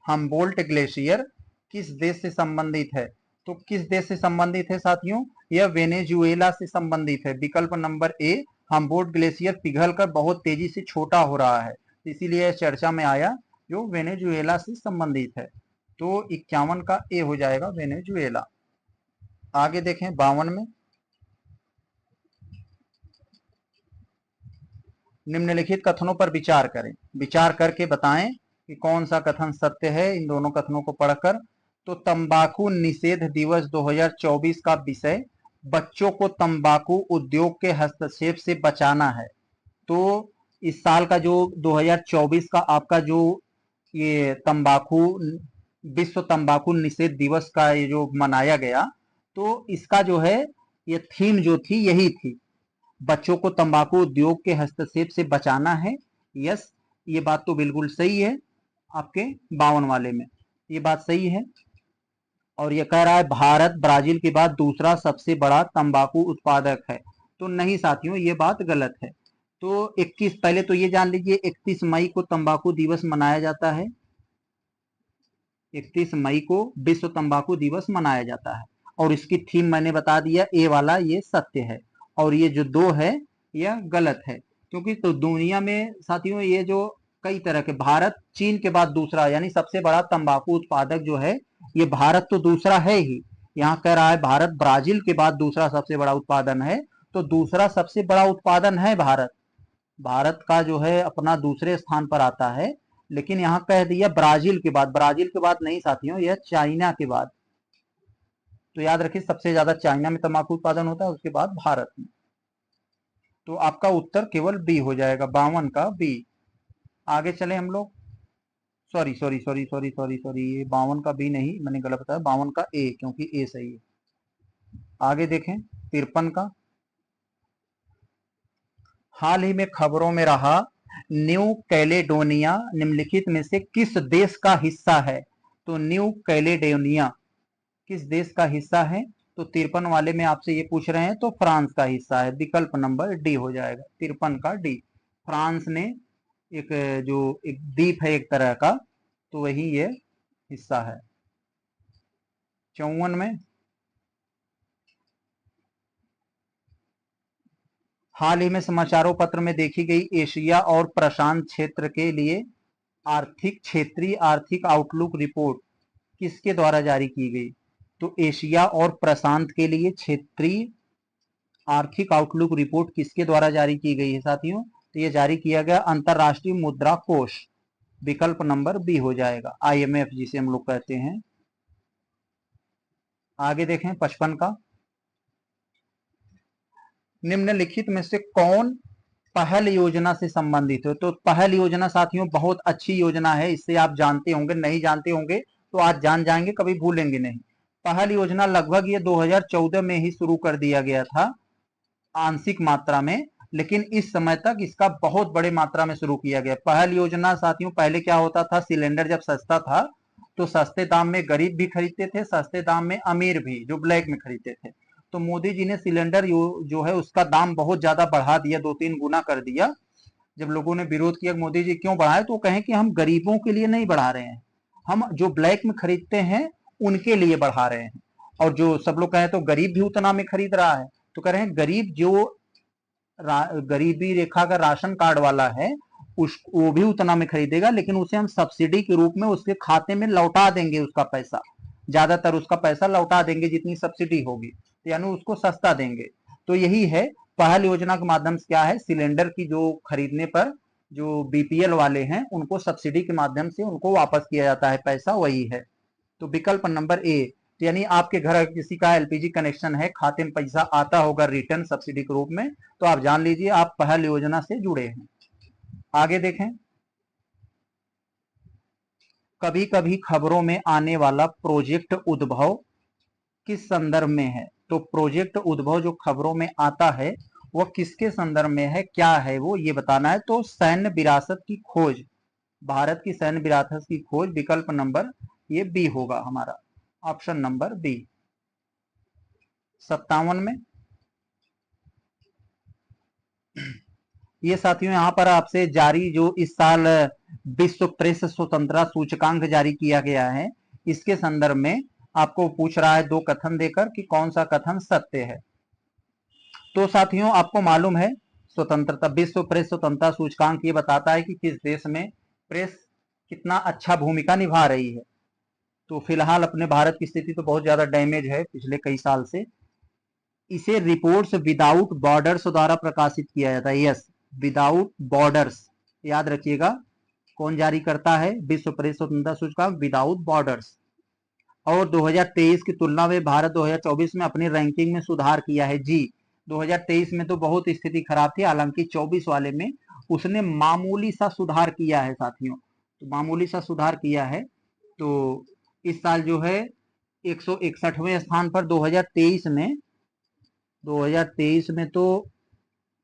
हम्बोल्ट ग्लेशियर किस देश से संबंधित है? तो किस देश से संबंधित है साथियों? यह वेनेजुएला से संबंधित है। विकल्प नंबर ए, हम्बोल्ट ग्लेशियर पिघलकर बहुत तेजी से छोटा हो रहा है, इसीलिए चर्चा में आया, जो वेनेजुएला से संबंधित है। तो 51 का ए हो जाएगा, वेनेजुएला। आगे देखें 52 में, निम्नलिखित कथनों पर विचार करें, विचार करके बताएं कि कौन सा कथन सत्य है इन दोनों कथनों को पढ़कर। तो तंबाकू निषेध दिवस 2024 का विषय बच्चों को तंबाकू उद्योग के हस्तक्षेप से बचाना है। तो इस साल का जो 2024 का आपका जो ये तंबाकू विश्व तंबाकू निषेध दिवस का ये जो मनाया गया, तो इसका जो है ये थीम जो थी यही थी, बच्चों को तंबाकू उद्योग के हस्तक्षेप से बचाना है। यस, ये बात तो बिल्कुल सही है आपके 52 वाले में, ये बात सही है। और ये कह रहा है भारत ब्राजील के बाद दूसरा सबसे बड़ा तंबाकू उत्पादक है। तो नहीं साथियों, ये बात गलत है। तो 21, पहले तो ये जान लीजिए 31 मई को तंबाकू दिवस मनाया जाता है। 31 मई को विश्व तंबाकू दिवस मनाया जाता है। और इसकी थीम मैंने बता दिया, ए वाला ये सत्य है और ये जो दो है यह गलत है। क्योंकि तो दुनिया में साथियों ये जो कई तरह के, भारत चीन के बाद दूसरा यानी सबसे बड़ा तंबाकू उत्पादक जो है ये भारत तो दूसरा है ही। यहाँ कह रहा है भारत ब्राजील के बाद दूसरा सबसे बड़ा उत्पादन है, तो दूसरा सबसे बड़ा उत्पादन है भारत। भारत का जो है अपना दूसरे स्थान पर आता है, लेकिन यहाँ कह दिया ब्राजील के बाद, ब्राजील के बाद नहीं साथियों, यह चाइना के बाद। तो याद रखिए सबसे ज्यादा चाइना में तंबाकू उत्पादन होता है, उसके बाद भारत में। तो आपका उत्तर केवल बी हो जाएगा, 52 का बी। आगे चले हम लोग, sorry sorry sorry sorry sorry sorry, ये 52 का बी नहीं, मैंने गलत बताया, 52 का ए, क्योंकि ए सही है। आगे देखें 53 का, हाल ही में खबरों में रहा न्यू कैलेडोनिया निम्नलिखित में से किस देश का हिस्सा है? तो न्यू कैलेडोनिया किस देश का हिस्सा है? तो 53 वाले में आपसे ये पूछ रहे हैं, तो फ्रांस का हिस्सा है। विकल्प नंबर डी हो जाएगा, 53 का डी। फ्रांस ने एक जो एक द्वीप है एक तरह का, तो वही ये हिस्सा है। 54 में, हाल ही में समाचारों पत्र में देखी गई एशिया और प्रशांत क्षेत्र के लिए क्षेत्रीय आर्थिक आउटलुक रिपोर्ट किसके द्वारा जारी की गई? तो एशिया और प्रशांत के लिए क्षेत्रीय आर्थिक आउटलुक रिपोर्ट किसके द्वारा जारी की गई है साथियों? तो ये जारी किया गया अंतरराष्ट्रीय मुद्रा कोष। विकल्प नंबर बी हो जाएगा, IMF जिसे हम लोग कहते हैं। आगे देखें 55 का, निम्नलिखित में से कौन पहल योजना से संबंधित है? तो पहल योजना साथियों बहुत अच्छी योजना है, इससे आप जानते होंगे, नहीं जानते होंगे तो आज जान जाएंगे, कभी भूलेंगे नहीं। पहल योजना लगभग ये 2014 में ही शुरू कर दिया गया था आंशिक मात्रा में, लेकिन इस समय तक इसका बहुत बड़े मात्रा में शुरू किया गया। पहल योजना साथियों पहले क्या होता था, सिलेंडर जब सस्ता था तो सस्ते दाम में गरीब भी खरीदते थे, सस्ते दाम में अमीर भी जो ब्लैक में खरीदते थे। तो मोदी जी ने सिलेंडर जो है उसका दाम बहुत ज्यादा बढ़ा दिया, 2-3 गुना कर दिया। जब लोगों ने विरोध किया मोदी जी क्यों बढ़ाए, तो कहें कि हम गरीबों के लिए नहीं बढ़ा रहे हैं, हम जो ब्लैक में खरीदते हैं उनके लिए बढ़ा रहे हैं। और जो सब लोग कहें तो गरीब भी उतना में खरीद रहा है, तो कह रहे हैं गरीब जो गरीबी रेखा का राशन कार्ड वाला है वो भी उतना में खरीदेगा, लेकिन उसे हम सब्सिडी के रूप में उसके खाते में लौटा देंगे उसका पैसा। ज्यादातर उसका पैसा लौटा देंगे जितनी सब्सिडी होगी, तो यानी उसको सस्ता देंगे। तो यही है पहल योजना के माध्यम से क्या है, सिलेंडर की जो खरीदने पर जो बीपीएल वाले हैं उनको सब्सिडी के माध्यम से उनको वापस किया जाता है पैसा, वही है। तो विकल्प नंबर ए, यानी आपके घर किसी का एलपीजी कनेक्शन है, खाते में पैसा आता होगा रिटर्न सब्सिडी के रूप में, तो आप जान लीजिए आप पहल योजना से जुड़े हैं। आगे देखें, कभी कभी खबरों में आने वाला प्रोजेक्ट उद्भव किस संदर्भ में है? तो प्रोजेक्ट उद्भव जो खबरों में आता है वह किसके संदर्भ में है, क्या है वो, ये बताना है। तो सैन्य विरासत की खोज, भारत की सैन्य विरासत की खोज, विकल्प नंबर ये बी होगा हमारा, ऑप्शन नंबर बी। 57 में ये साथियों यहाँ पर आपसे जारी जो इस साल विश्व प्रेस स्वतंत्रता सूचकांक जारी किया गया है, इसके संदर्भ में आपको पूछ रहा है दो कथन देकर कि कौन सा कथन सत्य है। तो साथियों आपको मालूम है स्वतंत्रता, विश्व प्रेस स्वतंत्रता सूचकांक ये बताता है कि किस देश में प्रेस कितना अच्छा भूमिका निभा रही है। तो फिलहाल अपने भारत की स्थिति तो बहुत ज्यादा डैमेज है पिछले कई साल से। इसे रिपोर्ट्स विदाउट बॉर्डर्स द्वारा प्रकाशित किया जाता है। यस, विदाउट बॉर्डर्स, याद रखिएगा कौन जारी करता है, विश्व प्रेस स्वतंत्रता सूचकांक, विदाउट बॉर्डर्स। और 2023 की तुलना में भारत 2024 में अपनी रैंकिंग में सुधार किया है। जी, 2023 में तो बहुत स्थिति खराब थी, हालांकि 24 वाले में उसने मामूली सा सुधार किया है साथियों, तो मामूली सा सुधार किया है। तो इस साल जो है 161वें स्थान पर 2023 में तो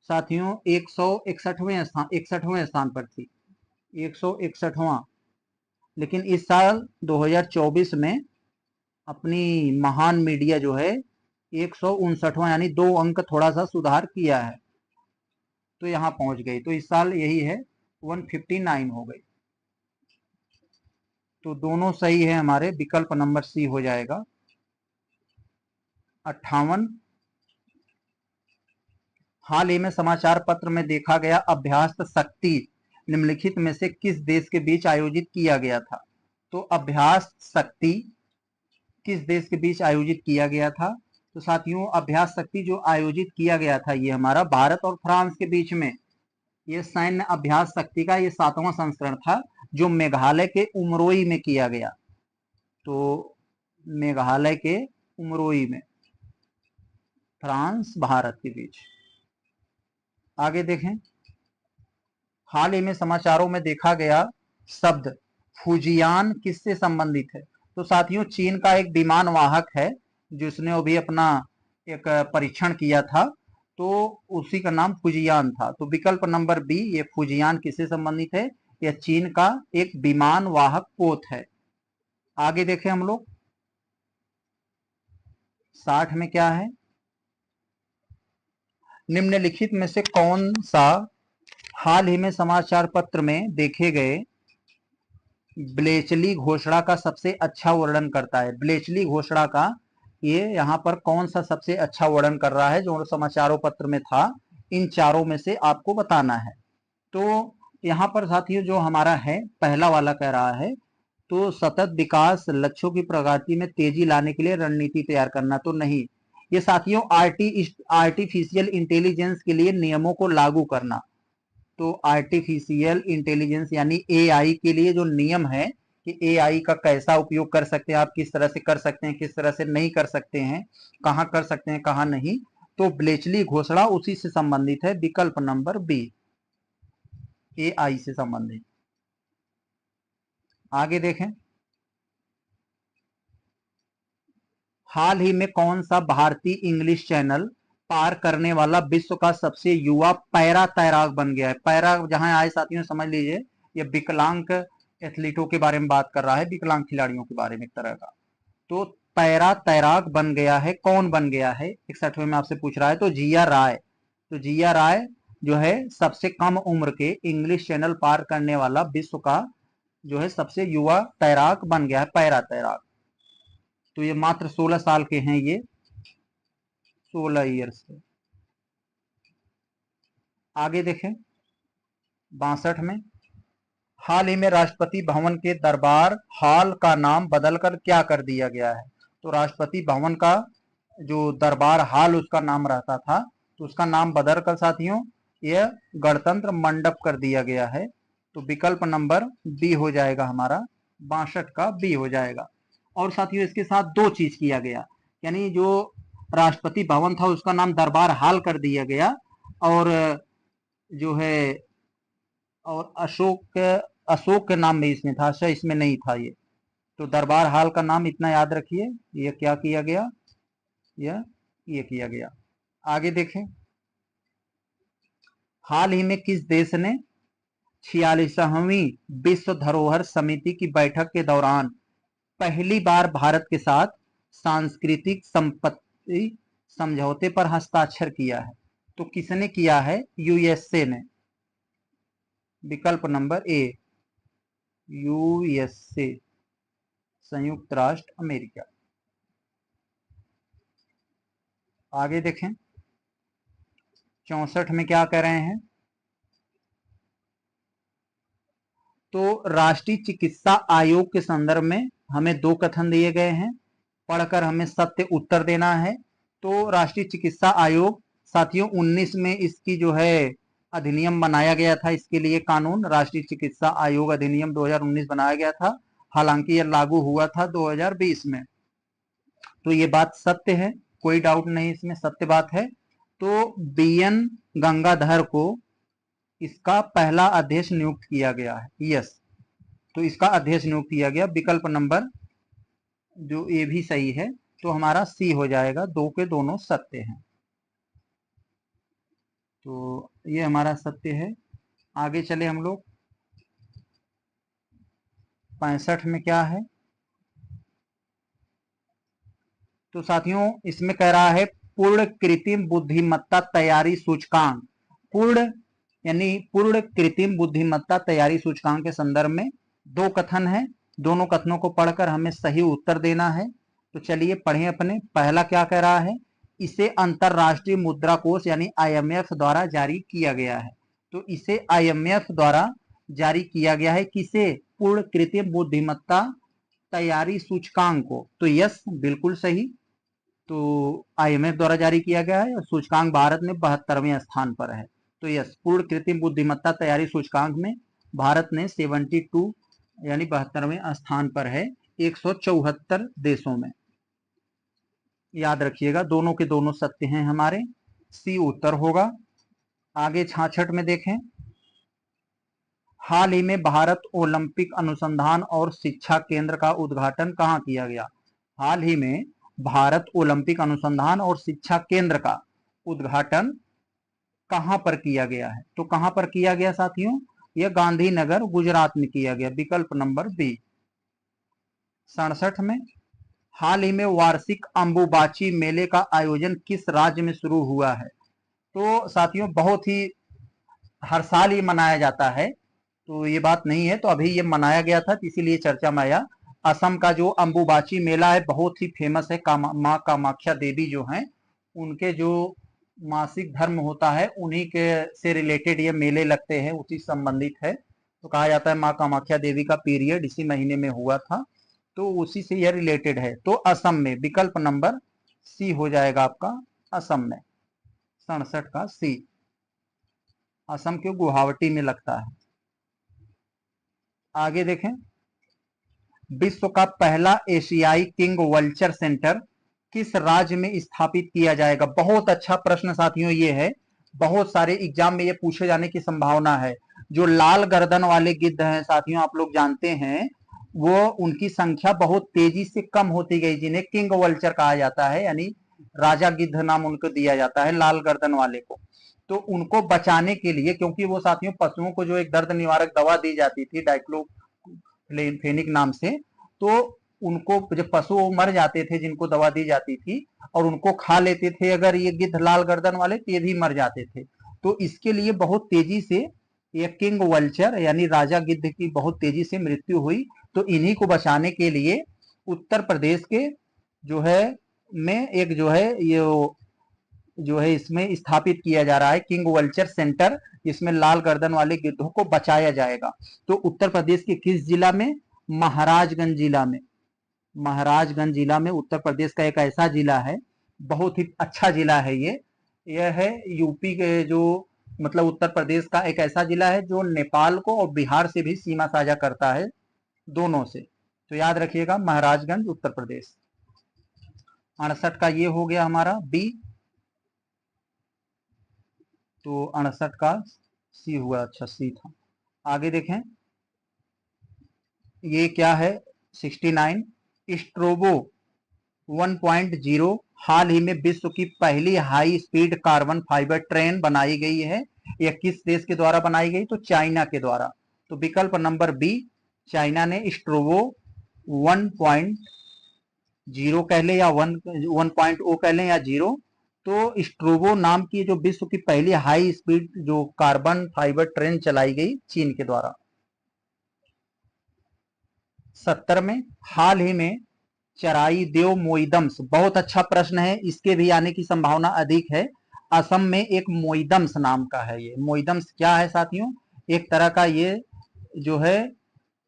साथियों 61वें स्थान पर थी, 161वां। लेकिन इस साल 2024 में अपनी महान मीडिया जो है 159वां, यानी 2 अंक थोड़ा सा सुधार किया है, तो यहां पहुंच गई। तो इस साल यही है 159 हो गई। तो दोनों सही है हमारे, विकल्प नंबर सी हो जाएगा। 58, हाल ही में समाचार पत्र में देखा गया अभ्यास शक्ति निम्नलिखित में से किस देश के बीच आयोजित किया गया था? तो अभ्यास शक्ति किस देश के बीच आयोजित किया गया था? तो साथियों अभ्यास शक्ति जो आयोजित किया गया था ये हमारा भारत और फ्रांस के बीच में, ये सैन्य अभ्यास शक्ति का ये 7वां संस्करण था जो मेघालय के उमरोई में किया गया। तो मेघालय के उमरोई में, फ्रांस भारत के बीच। आगे देखें, हाल ही में समाचारों में देखा गया शब्द फुजियान किससे संबंधित है? तो साथियों चीन का एक विमान वाहक है जिसने अभी अपना एक परीक्षण किया था, तो उसी का नाम फुजियान था। तो विकल्प नंबर बी, ये फुजियान किससे संबंधित है? यह चीन का एक विमान वाहक पोत है। आगे देखें हम लोग 60 में क्या है, निम्नलिखित में से कौन सा हाल ही में समाचार पत्र में देखे गए ब्लेचली घोषणा का सबसे अच्छा वर्णन करता है? ब्लेचली घोषणा का ये यहाँ पर कौन सा सबसे अच्छा वर्णन कर रहा है जो समाचारों पत्र में था? इन चारों में से आपको बताना है। तो यहाँ पर साथियों जो हमारा है पहला वाला कह रहा है तो सतत विकास लक्ष्यों की प्रगति में तेजी लाने के लिए रणनीति तैयार करना, तो नहीं। ये साथियों आर्टिफिशियल इंटेलिजेंस के लिए नियमों को लागू करना। तो आर्टिफिशियल इंटेलिजेंस यानी एआई के लिए जो नियम है कि एआई का कैसा उपयोग कर सकते हैं आप, किस तरह से कर सकते हैं, किस तरह से नहीं कर सकते हैं, कहां कर सकते हैं कहां नहीं, तो ब्लेचली घोषणा उसी से संबंधित है, विकल्प नंबर बी, एआई से संबंधित। आगे देखें, हाल ही में कौन सा भारतीय इंग्लिश चैनल पार करने वाला विश्व का सबसे युवा पैरा तैराक बन गया है? पैरा जहां आए साथियों समझ लीजिए ये विकलांग एथलीटों के बारे में बात कर रहा है, विकलांग खिलाड़ियों के बारे में एक तरह का। तो पैरा तैराक बन गया है, कौन बन गया है 61वें में आपसे पूछ रहा है? तो जिया राय। तो जिया राय जो है सबसे कम उम्र के इंग्लिश चैनल पार करने वाला विश्व का जो है सबसे युवा तैराक बन गया है, पैरा तैराक। तो ये मात्र 16 साल के हैं, ये 16 ईयर्स के। आगे देखें 62 में, हाल ही में राष्ट्रपति भवन के दरबार हॉल का नाम बदलकर क्या कर दिया गया है? तो राष्ट्रपति भवन का जो दरबार हॉल उसका नाम रहता था, तो उसका नाम बदलकर साथियों यह गणतंत्र मंडप कर दिया गया है। तो विकल्प नंबर बी हो जाएगा हमारा, 62 का बी हो जाएगा। और साथियों इसके साथ दो चीज किया गया, यानी जो राष्ट्रपति भवन था उसका नाम दरबार हॉल कर दिया गया, और जो है और अशोक के नाम में इसमें था, अच्छा इसमें नहीं था ये। तो दरबार हॉल का नाम इतना याद रखिए, ये क्या किया गया, ये किया गया। आगे देखें, हाल ही में किस देश ने 46वीं विश्व धरोहर समिति की बैठक के दौरान पहली बार भारत के साथ सांस्कृतिक संपत्ति समझौते पर हस्ताक्षर किया है? तो किसने किया है? यूएसए ने। विकल्प नंबर ए, यूएसए, संयुक्त राष्ट्र अमेरिका। आगे देखें, 64 में क्या कह रहे हैं? तो राष्ट्रीय चिकित्सा आयोग के संदर्भ में हमें दो कथन दिए गए हैं, पढ़कर हमें सत्य उत्तर देना है। तो राष्ट्रीय चिकित्सा आयोग साथियों 19 में इसकी जो है अधिनियम बनाया गया था, इसके लिए कानून राष्ट्रीय चिकित्सा आयोग अधिनियम 2019 बनाया गया था, हालांकि यह लागू हुआ था 2020 में। तो ये बात सत्य है, कोई डाउट नहीं, इसमें सत्य बात है। तो बीएन गंगाधर को इसका पहला अध्यक्ष नियुक्त किया गया है, यस, तो इसका अध्यक्ष नियुक्त किया गया। विकल्प नंबर जो ये भी सही है, तो हमारा सी हो जाएगा, दो के दोनों सत्य हैं। तो ये हमारा सत्य है। आगे चले हम लोग, 65 में क्या है? तो साथियों इसमें कह रहा है पूर्ण कृत्रिम बुद्धिमत्ता तैयारी सूचकांक। पूर्ण यानी पूर्ण कृत्रिम बुद्धिमत्ता तैयारी सूचकांक के संदर्भ में दो कथन है, दोनों कथनों को पढ़कर हमें सही उत्तर देना है। तो चलिए पढ़ें अपने। पहला क्या कह रहा है? इसे अंतरराष्ट्रीय मुद्रा कोष यानी आईएमएफ द्वारा जारी किया गया है। तो इसे आईएमएफ द्वारा जारी किया गया है, किसे? पूर्ण कृत्रिम बुद्धिमत्ता तैयारी सूचकांक को। तो यस, बिल्कुल सही। तो आईएमएफ द्वारा जारी किया गया है और सूचकांक भारत में 72वें स्थान पर है। तो यस, पूर्ण कृत्रिम बुद्धिमत्ता तैयारी सूचकांक में भारत ने 72 यानी 72वें स्थान पर है 174 देशों में। याद रखिएगा, दोनों के दोनों सत्य हैं हमारे, सी उत्तर होगा। आगे 66 में देखें, हाल ही में भारत ओलंपिक अनुसंधान और शिक्षा केंद्र का उद्घाटन कहाँ किया गया? हाल ही में भारत ओलंपिक अनुसंधान और शिक्षा केंद्र का उद्घाटन कहां पर किया गया है? तो कहां पर किया गया साथियों? यह गांधीनगर गुजरात में किया गया, विकल्प नंबर बी। 67 में, हाल ही में वार्षिक अंबुबाची मेले का आयोजन किस राज्य में शुरू हुआ है? तो साथियों बहुत ही हर साल ये मनाया जाता है, तो ये बात नहीं है, तो अभी ये मनाया गया था, इसीलिए चर्चा में आया। असम का जो अंबुबाची मेला है बहुत ही फेमस है, माँ कामाख्या देवी जो हैं उनके जो मासिक धर्म होता है उन्हीं के से रिलेटेड ये मेले लगते हैं, उसी संबंधित है। तो कहा जाता है माँ कामाख्या देवी का पीरियड इसी महीने में हुआ था, तो उसी से यह रिलेटेड है। तो असम में, विकल्प नंबर सी हो जाएगा आपका, असम में। 67 का सी, असम के गुवाहाटी में लगता है। आगे देखें, विश्व का पहला एशियाई किंग वल्चर सेंटर किस राज्य में स्थापित किया जाएगा? बहुत अच्छा प्रश्न साथियों ये है, बहुत सारे एग्जाम में ये पूछे जाने की संभावना है। जो लाल गर्दन वाले गिद्ध हैं साथियों, आप लोग जानते हैं, वो उनकी संख्या बहुत तेजी से कम होती गई, जिन्हें किंग वल्चर कहा जाता है, यानी राजा गिद्ध नाम उनको दिया जाता है, लाल गर्दन वाले को। तो उनको बचाने के लिए, क्योंकि वो साथियों पशुओं को जो एक दर्द निवारक दवा दी जाती थी डाइक्लोफेनिक नाम से, तो उनको जब पशु मर जाते थे जिनको दवा दी जाती थी और उनको खा लेते थे अगर ये गिद्ध लाल गर्दन वाले, तो ये भी मर जाते थे। तो इसके लिए बहुत तेजी से ये किंग वल्चर यानी राजा गिद्ध की बहुत तेजी से मृत्यु हुई। तो इन्हीं को बचाने के लिए उत्तर प्रदेश के जो है में एक जो है ये जो है इसमें स्थापित किया जा रहा है किंग वल्चर सेंटर, इसमें लाल गर्दन वाले गिद्धों को बचाया जाएगा। तो उत्तर प्रदेश के किस जिला में? महाराजगंज जिला में। महाराजगंज जिला में उत्तर प्रदेश का एक ऐसा जिला है, बहुत ही अच्छा जिला है ये। यह है यूपी के जो मतलब उत्तर प्रदेश का एक ऐसा जिला है जो नेपाल को और बिहार से भी सीमा साझा करता है, दोनों से। तो याद रखिएगा महाराजगंज उत्तर प्रदेश। 68 का ये हो गया हमारा बी, तो 68 का सी हुआ। अच्छा सी था। आगे देखें ये क्या है 69 स्ट्रोबो 1.0 हाल ही में विश्व की पहली high speed carbon fibre train बनाई गई है। यह किस देश के द्वारा बनाई गई? तो चाइना के द्वारा। तो विकल्प नंबर बी, चाइना ने स्ट्रोबो 1.0 कह लें या 1.0 कह लें या 0, तो स्ट्रोबो नाम की जो विश्व की पहली हाई स्पीड जो कार्बन फाइबर ट्रेन चलाई गई चीन के द्वारा। 70 में हाल ही में चराई देव मोइदम्स, बहुत अच्छा प्रश्न है, इसके भी आने की संभावना अधिक है। असम में एक मोइदम्स नाम का है। ये मोइदम्स क्या है साथियों? एक तरह का ये जो है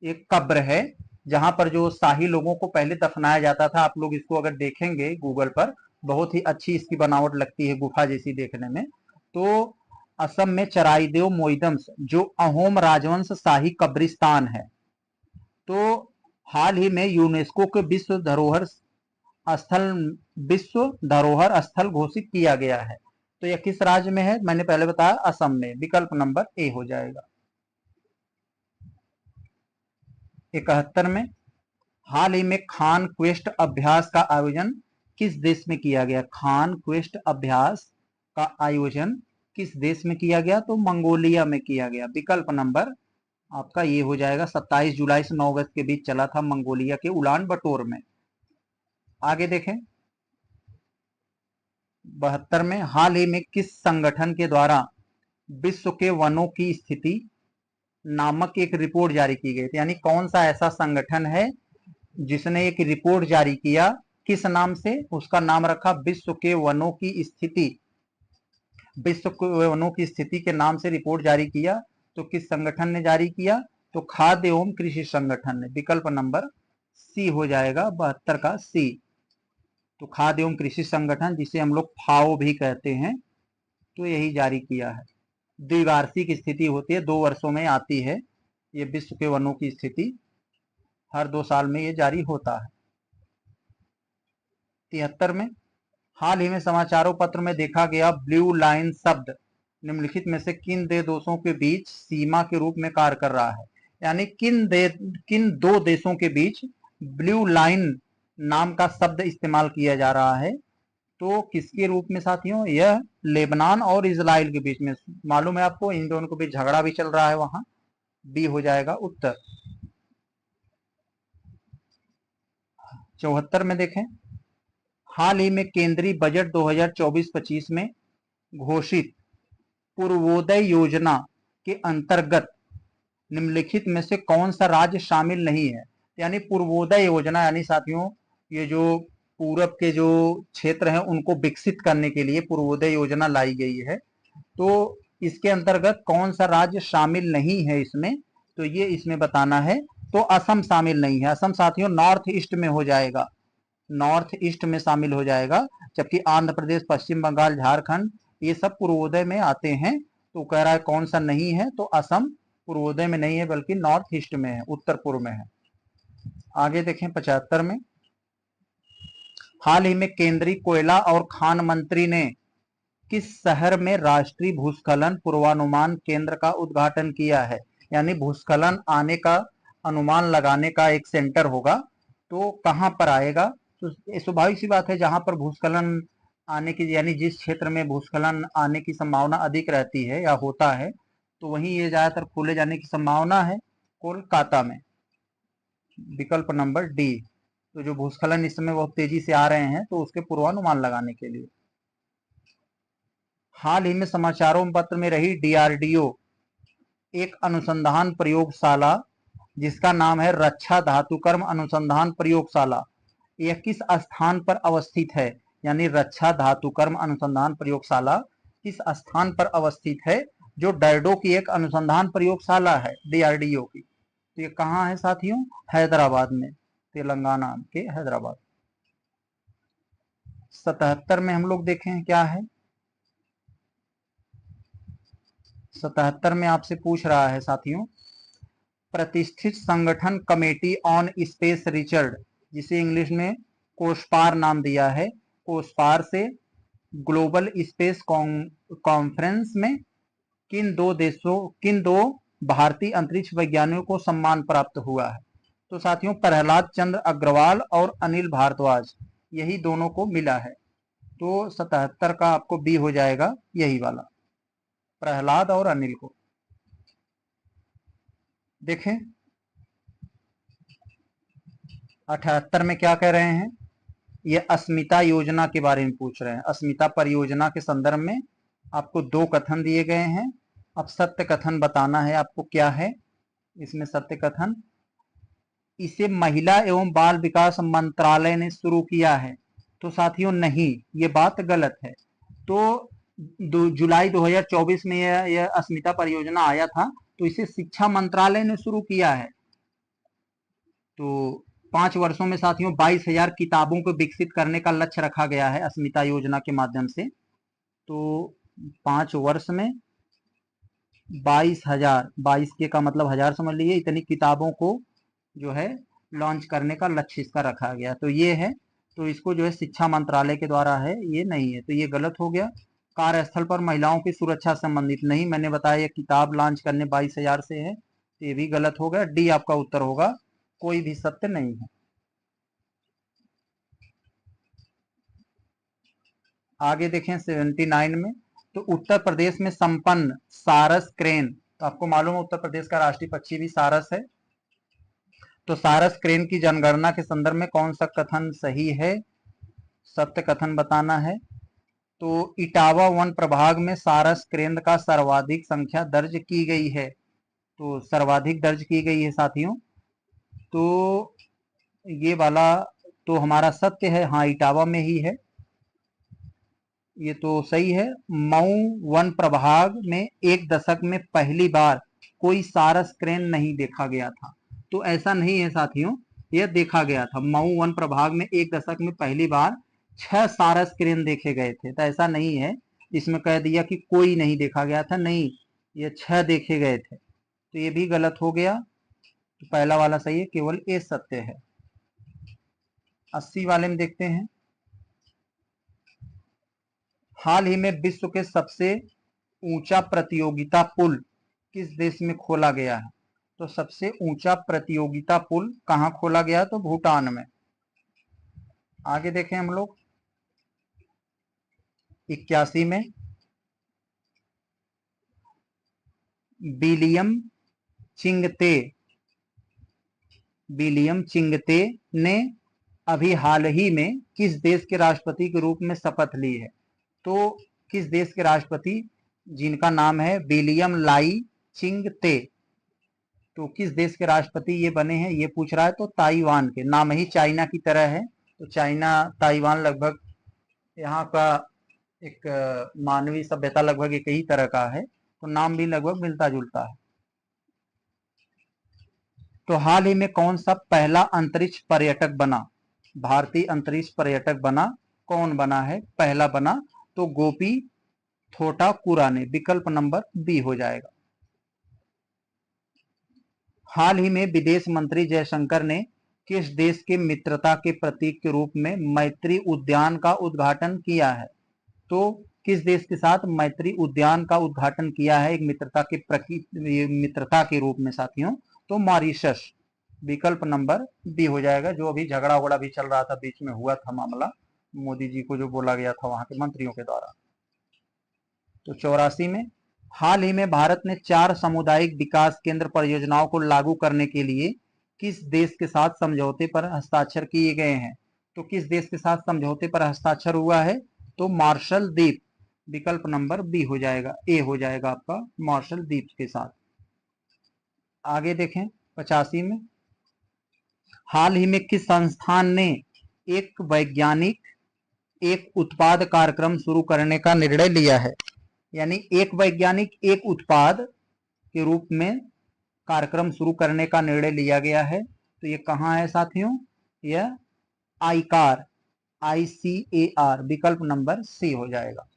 एक कब्र है जहां पर जो शाही लोगों को पहले दफनाया जाता था। आप लोग इसको अगर देखेंगे गूगल पर, बहुत ही अच्छी इसकी बनावट लगती है, गुफा जैसी देखने में। तो असम में चराईदेव मोइदम्स जो अहोम राजवंश शाही कब्रिस्तान है, तो हाल ही में यूनेस्को के विश्व धरोहर स्थल घोषित किया गया है। तो यह किस राज्य में है? मैंने पहले बताया असम में। विकल्प नंबर ए हो जाएगा। 71 में हाल ही में खान क्वेस्ट अभ्यास का आयोजन किस देश में किया गया? खान क्वेस्ट अभ्यास का आयोजन किस देश में किया गया? तो मंगोलिया में किया गया। विकल्प नंबर आपका ये हो जाएगा। 27 जुलाई से 9 अगस्त के बीच चला था मंगोलिया के उलान बटोर में। आगे देखें 72 में हाल ही में किस संगठन के द्वारा विश्व के वनों की स्थिति नामक एक रिपोर्ट जारी की गई थी? यानी कौन सा ऐसा संगठन है जिसने एक रिपोर्ट जारी किया, किस नाम से? उसका नाम रखा विश्व के वनों की स्थिति। विश्व के वनों की स्थिति के नाम से रिपोर्ट जारी किया। तो किस संगठन ने जारी किया? तो खाद्य एवं कृषि संगठन ने। विकल्प नंबर सी हो जाएगा 72 का सी। तो खाद्य एवं कृषि संगठन, जिसे हम लोग फाओ भी कहते हैं, तो यही जारी किया है। द्विवार्षिक स्थिति होती है, 2 वर्षों में आती है ये विश्व के वनों की स्थिति, हर 2 साल में ये जारी होता है। 73 में हाल ही में समाचारों पत्र में देखा गया ब्लू लाइन शब्द निम्नलिखित में से किन दो देशों के बीच सीमा के रूप में कार्य कर रहा है? यानी किन 2 देशों के बीच ब्लू लाइन नाम का शब्द इस्तेमाल किया जा रहा है? तो किसके रूप में साथियों? यह लेबनान और इजराइल के बीच में। मालूम है आपको इन दोनों के बीच झगड़ा भी चल रहा है वहां। बी हो जाएगा उत्तर। 74 में देखें हाल ही में केंद्रीय बजट 2024-25 में घोषित पूर्वोदय योजना के अंतर्गत निम्नलिखित में से कौन सा राज्य शामिल नहीं है? यानी पूर्वोदय योजना यानी साथियों ये जो पूरब के जो क्षेत्र हैं उनको विकसित करने के लिए पूर्वोदय योजना लाई गई है। तो इसके अंतर्गत कौन सा राज्य शामिल नहीं है इसमें? तो ये इसमें बताना है। तो असम शामिल नहीं है। असम साथियों नॉर्थ ईस्ट में हो जाएगा, नॉर्थ ईस्ट में शामिल हो जाएगा। जबकि आंध्र प्रदेश, पश्चिम बंगाल, झारखंड ये सब पूर्वोदय में आते हैं। तो कह रहा है कौन सा नहीं है? तो असम पूर्वोदय में नहीं है बल्कि नॉर्थ ईस्ट में है, उत्तर पूर्व में है। आगे देखें 75 में हाल ही में केंद्रीय कोयला और खान मंत्री ने किस शहर में राष्ट्रीय भूस्खलन पूर्वानुमान केंद्र का उद्घाटन किया है? यानी भूस्खलन आने का अनुमान लगाने का एक सेंटर होगा, तो कहां पर आएगा? तो स्वाभाविक सी बात है जहां पर भूस्खलन आने की यानी जिस क्षेत्र में भूस्खलन आने की संभावना अधिक रहती है या होता है, तो वहीं ये ज्यादातर खोले जाने की संभावना है, कोलकाता में। विकल्प नंबर डी। तो जो भूस्खलन इस समय बहुत तेजी से आ रहे हैं तो उसके पूर्वानुमान लगाने के लिए। हाल ही में समाचारों पत्र में रही डीआरडीओ एक अनुसंधान प्रयोगशाला जिसका नाम है रक्षा धातुकर्म अनुसंधान प्रयोगशाला, यह किस स्थान पर अवस्थित है? यानी रक्षा धातुकर्म अनुसंधान प्रयोगशाला किस स्थान पर अवस्थित है? जो डरडो की एक अनुसंधान प्रयोगशाला है DRDO की। तो ये कहाँ है साथियों? हैदराबाद में, तेलंगाना के हैदराबाद। 77 में हम लोग देखें क्या है। 77 में आपसे पूछ रहा है साथियों, प्रतिष्ठित संगठन कमेटी ऑन स्पेस रिसर्च, जिसे इंग्लिश में कोस्पार नाम दिया है, कोस्पार से ग्लोबल स्पेस कॉन्फ्रेंस में किन दो भारतीय अंतरिक्ष वैज्ञानिकों को सम्मान प्राप्त हुआ है? तो साथियों प्रहलाद चंद्र अग्रवाल और अनिल भारद्वाज, यही दोनों को मिला है। तो 77 का आपको बी हो जाएगा, यही वाला, प्रहलाद और अनिल को। देखें 78 में क्या कह रहे हैं, ये अस्मिता योजना के बारे में पूछ रहे हैं। अस्मिता परियोजना के संदर्भ में आपको दो कथन दिए गए हैं। अब सत्य कथन बताना है आपको, क्या है इसमें सत्य कथन। इसे महिला एवं बाल विकास मंत्रालय ने शुरू किया है। तो साथियों नहीं, ये बात गलत है। तो जुलाई 2024 में यह अस्मिता परियोजना आया था, तो इसे शिक्षा मंत्रालय ने शुरू किया है। तो 5 वर्षों में साथियों 22,000 किताबों को विकसित करने का लक्ष्य रखा गया है अस्मिता योजना के माध्यम से। तो 5 वर्ष में 22,000, 22 के का मतलब 1000 समझ लीजिए, इतनी किताबों को जो है लॉन्च करने का लक्ष्य इसका रखा गया। तो ये है, तो इसको जो है शिक्षा मंत्रालय के द्वारा है, ये नहीं है, तो ये गलत हो गया। कार्यस्थल पर महिलाओं की सुरक्षा संबंधित नहीं, मैंने बताया ये किताब लॉन्च करने 22,000 से है, तो ये भी गलत हो गया। डी आपका उत्तर होगा, कोई भी सत्य नहीं है। आगे देखें 79 में, तो उत्तर प्रदेश में संपन्न सारस क्रेन, तो आपको मालूम है उत्तर प्रदेश का राष्ट्रीय पक्षी भी सारस है। तो सारस क्रेन की जनगणना के संदर्भ में कौन सा कथन सही है? सत्य कथन बताना है। तो इटावा वन प्रभाग में सारस क्रेन का सर्वाधिक संख्या दर्ज की गई है, तो सर्वाधिक दर्ज की गई है साथियों। तो ये वाला तो हमारा सत्य है, हाँ इटावा में ही है, ये तो सही है। मऊ वन प्रभाग में एक दशक में पहली बार कोई सारस क्रेन नहीं देखा गया था। तो ऐसा नहीं है साथियों, यह देखा गया था। मऊ वन प्रभाग में एक दशक में पहली बार 6 सारस क्रेन देखे गए थे। तो ऐसा नहीं है इसमें कह दिया कि कोई नहीं देखा गया था, नहीं, ये 6 देखे गए थे, तो ये भी गलत हो गया। तो पहला वाला सही है, केवल ए सत्य है। 80 वाले में देखते हैं, हाल ही में विश्व के सबसे ऊंचा प्रतियोगिता पुल किस देश में खोला गया है? तो सबसे ऊंचा प्रतियोगिता पुल कहां खोला गया? तो भूटान में। आगे देखें हम लोग 81 में, विलियम चिंगते ने अभी हाल ही में किस देश के राष्ट्रपति के रूप में शपथ ली है? तो किस देश के राष्ट्रपति जिनका नाम है विलियम लाई चिंगते, तो किस देश के राष्ट्रपति ये बने हैं ये पूछ रहा है। तो ताइवान के, नाम ही चाइना की तरह है, तो चाइना ताइवान लगभग यहाँ का एक मानवीय सभ्यता लगभग एक ही तरह का है, तो नाम भी लगभग मिलता जुलता है। तो हाल ही में कौन सा पहला अंतरिक्ष पर्यटक बना? भारतीय अंतरिक्ष पर्यटक बना, कौन बना है पहला बना? तो गोपी थोटाकुरा ने, विकल्प नंबर बी हो जाएगा। हाल ही में विदेश मंत्री जयशंकर ने किस देश के मित्रता के प्रतीक के रूप में मैत्री उद्यान का उद्घाटन किया है? तो किस देश के साथ मैत्री उद्यान का उद्घाटन किया है एक मित्रता के रूप में साथियों? तो मॉरिशस, विकल्प नंबर बी हो जाएगा। जो अभी झगड़ा वगड़ा भी चल रहा था, बीच में हुआ था मामला, मोदी जी को जो बोला गया था वहां के मंत्रियों के द्वारा। तो 84 में, हाल ही में भारत ने 4 सामुदायिक विकास केंद्र परियोजनाओं को लागू करने के लिए किस देश के साथ समझौते पर हस्ताक्षर किए गए हैं? तो किस देश के साथ समझौते पर हस्ताक्षर हुआ है? तो मार्शल द्वीप, विकल्प नंबर बी हो जाएगा, ए हो जाएगा आपका, मार्शल द्वीप के साथ। आगे देखें 85 में, हाल ही में किस संस्थान ने एक वैज्ञानिक एक उत्पाद कार्यक्रम शुरू करने का निर्णय लिया है। यानी एक वैज्ञानिक एक उत्पाद के रूप में कार्यक्रम शुरू करने का निर्णय लिया गया है। तो ये कहाँ है साथियों? यह आईकार, ICAR, विकल्प नंबर सी हो जाएगा।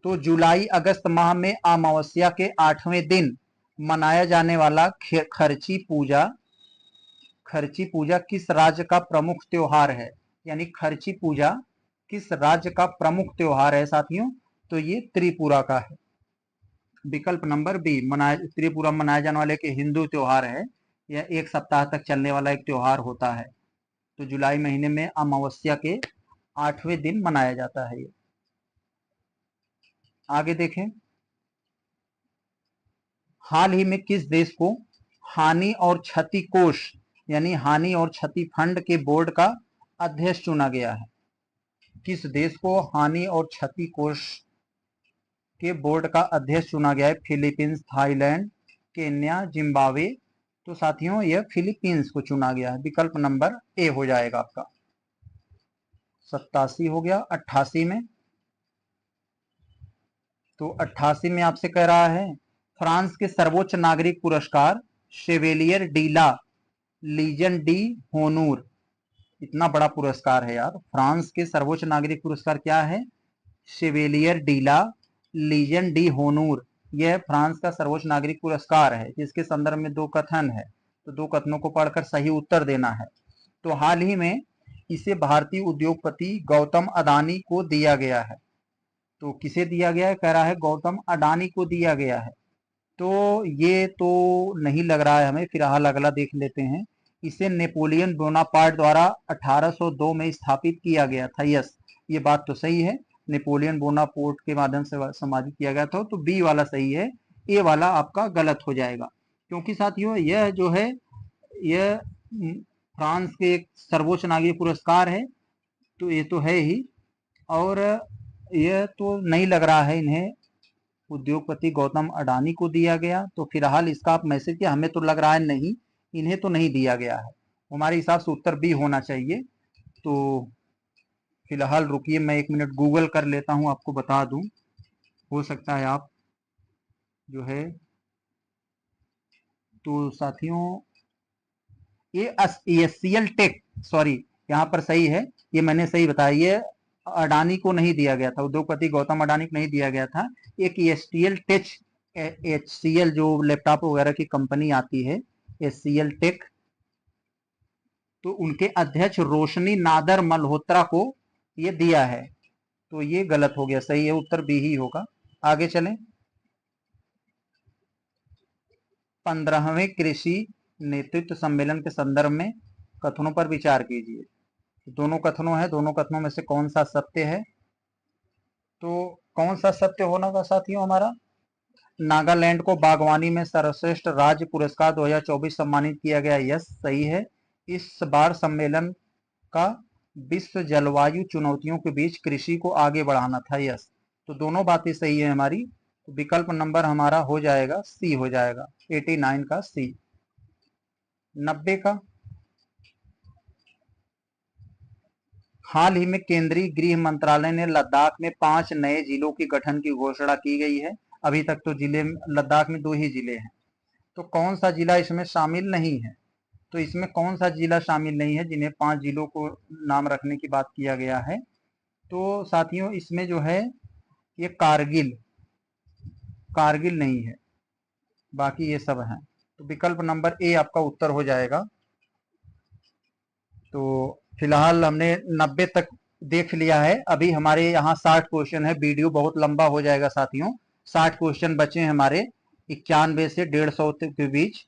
तो जुलाई अगस्त माह में अमावस्या के 8वें दिन मनाया जाने वाला खर्ची पूजा किस राज्य का प्रमुख त्योहार है? यानी खर्ची पूजा किस राज्य का प्रमुख त्योहार है साथियों? तो ये त्रिपुरा का है, विकल्प नंबर बी। त्रिपुरा मनाए जाने वाले के हिंदू त्योहार है। यह एक सप्ताह तक चलने वाला एक त्योहार होता है। तो जुलाई महीने में अमावस्या के 8वें दिन मनाया जाता है ये। आगे देखें, हाल ही में किस देश को हानि और क्षति कोष यानी हानि और क्षति फंड के बोर्ड का अध्यक्ष चुना गया है? किस देश को हानि और क्षति कोष के बोर्ड का अध्यक्ष चुना गया है? Philippines, Thailand, Kenya, Zimbabwe. तो साथियों यह फिलीपींस को चुना गया है, विकल्प नंबर ए हो जाएगा आपका। 87 हो गया। 88 में, तो 88 में आपसे कह रहा है फ्रांस के सर्वोच्च नागरिक पुरस्कार शेवेलियर डी ला लीजन डी होनूर, इतना बड़ा पुरस्कार है यार। फ्रांस के सर्वोच्च नागरिक पुरस्कार क्या है? शेवेलियर डी ला लीजन डी होनूर। यह फ्रांस का सर्वोच्च नागरिक पुरस्कार है, जिसके संदर्भ में दो कथन है। तो दो कथनों को पढ़कर सही उत्तर देना है। तो हाल ही में इसे भारतीय उद्योगपति गौतम अडानी को दिया गया है। तो किसे दिया गया है? कह रहा है गौतम अडानी को दिया गया है। तो ये तो नहीं लग रहा है हमें, फिलहाल अगला देख लेते हैं। इसे नेपोलियन बोनापार्ट द्वारा 1802 में स्थापित किया गया था। यस, ये बात तो सही है, नेपोलियन बोनापार्ट के माध्यम से समाजित किया गया था। तो बी वाला सही है, ए वाला आपका गलत हो जाएगा। क्योंकि साथियों यह जो है यह फ्रांस के एक सर्वोच्च नागरिक पुरस्कार है, तो ये तो है ही। और यह तो नहीं लग रहा है इन्हें उद्योगपति गौतम अडानी को दिया गया। तो फिलहाल इसका आप मैसेज किया, हमें तो लग रहा है नहीं, इन्हें तो नहीं दिया गया है। हमारे हिसाब से उत्तर बी होना चाहिए। तो फिलहाल रुकिए, मैं 1 मिनट गूगल कर लेता हूं, आपको बता दूं, हो सकता है आप जो है। तो साथियों ये सीएल टेक, सॉरी यहाँ पर सही है, ये मैंने सही बताया, ये अडानी को नहीं दिया गया था, उद्योगपति गौतम अडानी को नहीं दिया गया था। एक एसटीएल टेच HCL जो लैपटॉप वगैरह की कंपनी आती है, HCL टेक, तो उनके अध्यक्ष रोशनी नादर मल्होत्रा को ये दिया है। तो ये गलत हो गया, सही है, उत्तर बी ही होगा। आगे चलें। 15वें कृषि नेतृत्व सम्मेलन के संदर्भ में कथनों पर विचार कीजिए। दोनों कथनों है, दोनों कथनों में से कौन सा सत्य है? तो कौन सा सत्य होना था साथियों हमारा? नागालैंड को बागवानी में सर्वश्रेष्ठ राज्य पुरस्कार 2024 सम्मानित किया गया। यस, सही है। इस बार सम्मेलन का विश्व जलवायु चुनौतियों के बीच कृषि को आगे बढ़ाना था। यस, तो दोनों बातें सही है हमारी। तो विकल्प नंबर हमारा हो जाएगा सी हो जाएगा, 89 का सी। 90 का, हाल ही में केंद्रीय गृह मंत्रालय ने लद्दाख में 5 नए जिलों के गठन की घोषणा की गई है। अभी तक तो जिले लद्दाख में 2 ही जिले हैं। तो कौन सा जिला इसमें शामिल नहीं है? तो इसमें कौन सा जिला शामिल नहीं है जिन्हें 5 जिलों को नाम रखने की बात किया गया है? तो साथियों इसमें जो है ये कारगिल नहीं है, बाकी ये सब हैं। तो विकल्प नंबर ए आपका उत्तर हो जाएगा। तो फिलहाल हमने 90 तक देख लिया है। अभी हमारे यहाँ 60 क्वेश्चन है, वीडियो बहुत लंबा हो जाएगा साथियों। 60 क्वेश्चन बचे हैं हमारे 91 से 150 के बीच।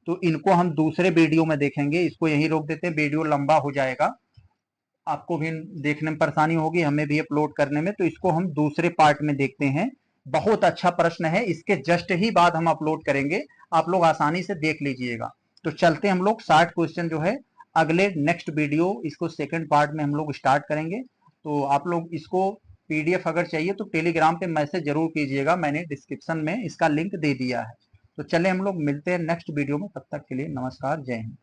तो इनको हम दूसरे वीडियो में देखेंगे, इसको यहीं रोक देते हैं, वीडियो लंबा हो जाएगा, आपको भी देखने में परेशानी होगी, हमें भी अपलोड करने में। तो इसको हम दूसरे पार्ट में देखते हैं। बहुत अच्छा प्रश्न है, इसके जस्ट ही बाद हम अपलोड करेंगे, आप लोग आसानी से देख लीजिएगा। तो चलते हम लोग 60 क्वेश्चन जो है अगले नेक्स्ट वीडियो, इसको सेकंड पार्ट में हम लोग स्टार्ट करेंगे। तो आप लोग इसको PDF अगर चाहिए तो टेलीग्राम पे मैसेज जरूर कीजिएगा, मैंने डिस्क्रिप्शन में इसका लिंक दे दिया है। तो चले हम लोग मिलते हैं नेक्स्ट वीडियो में, तब तक के लिए नमस्कार, जय हिंद।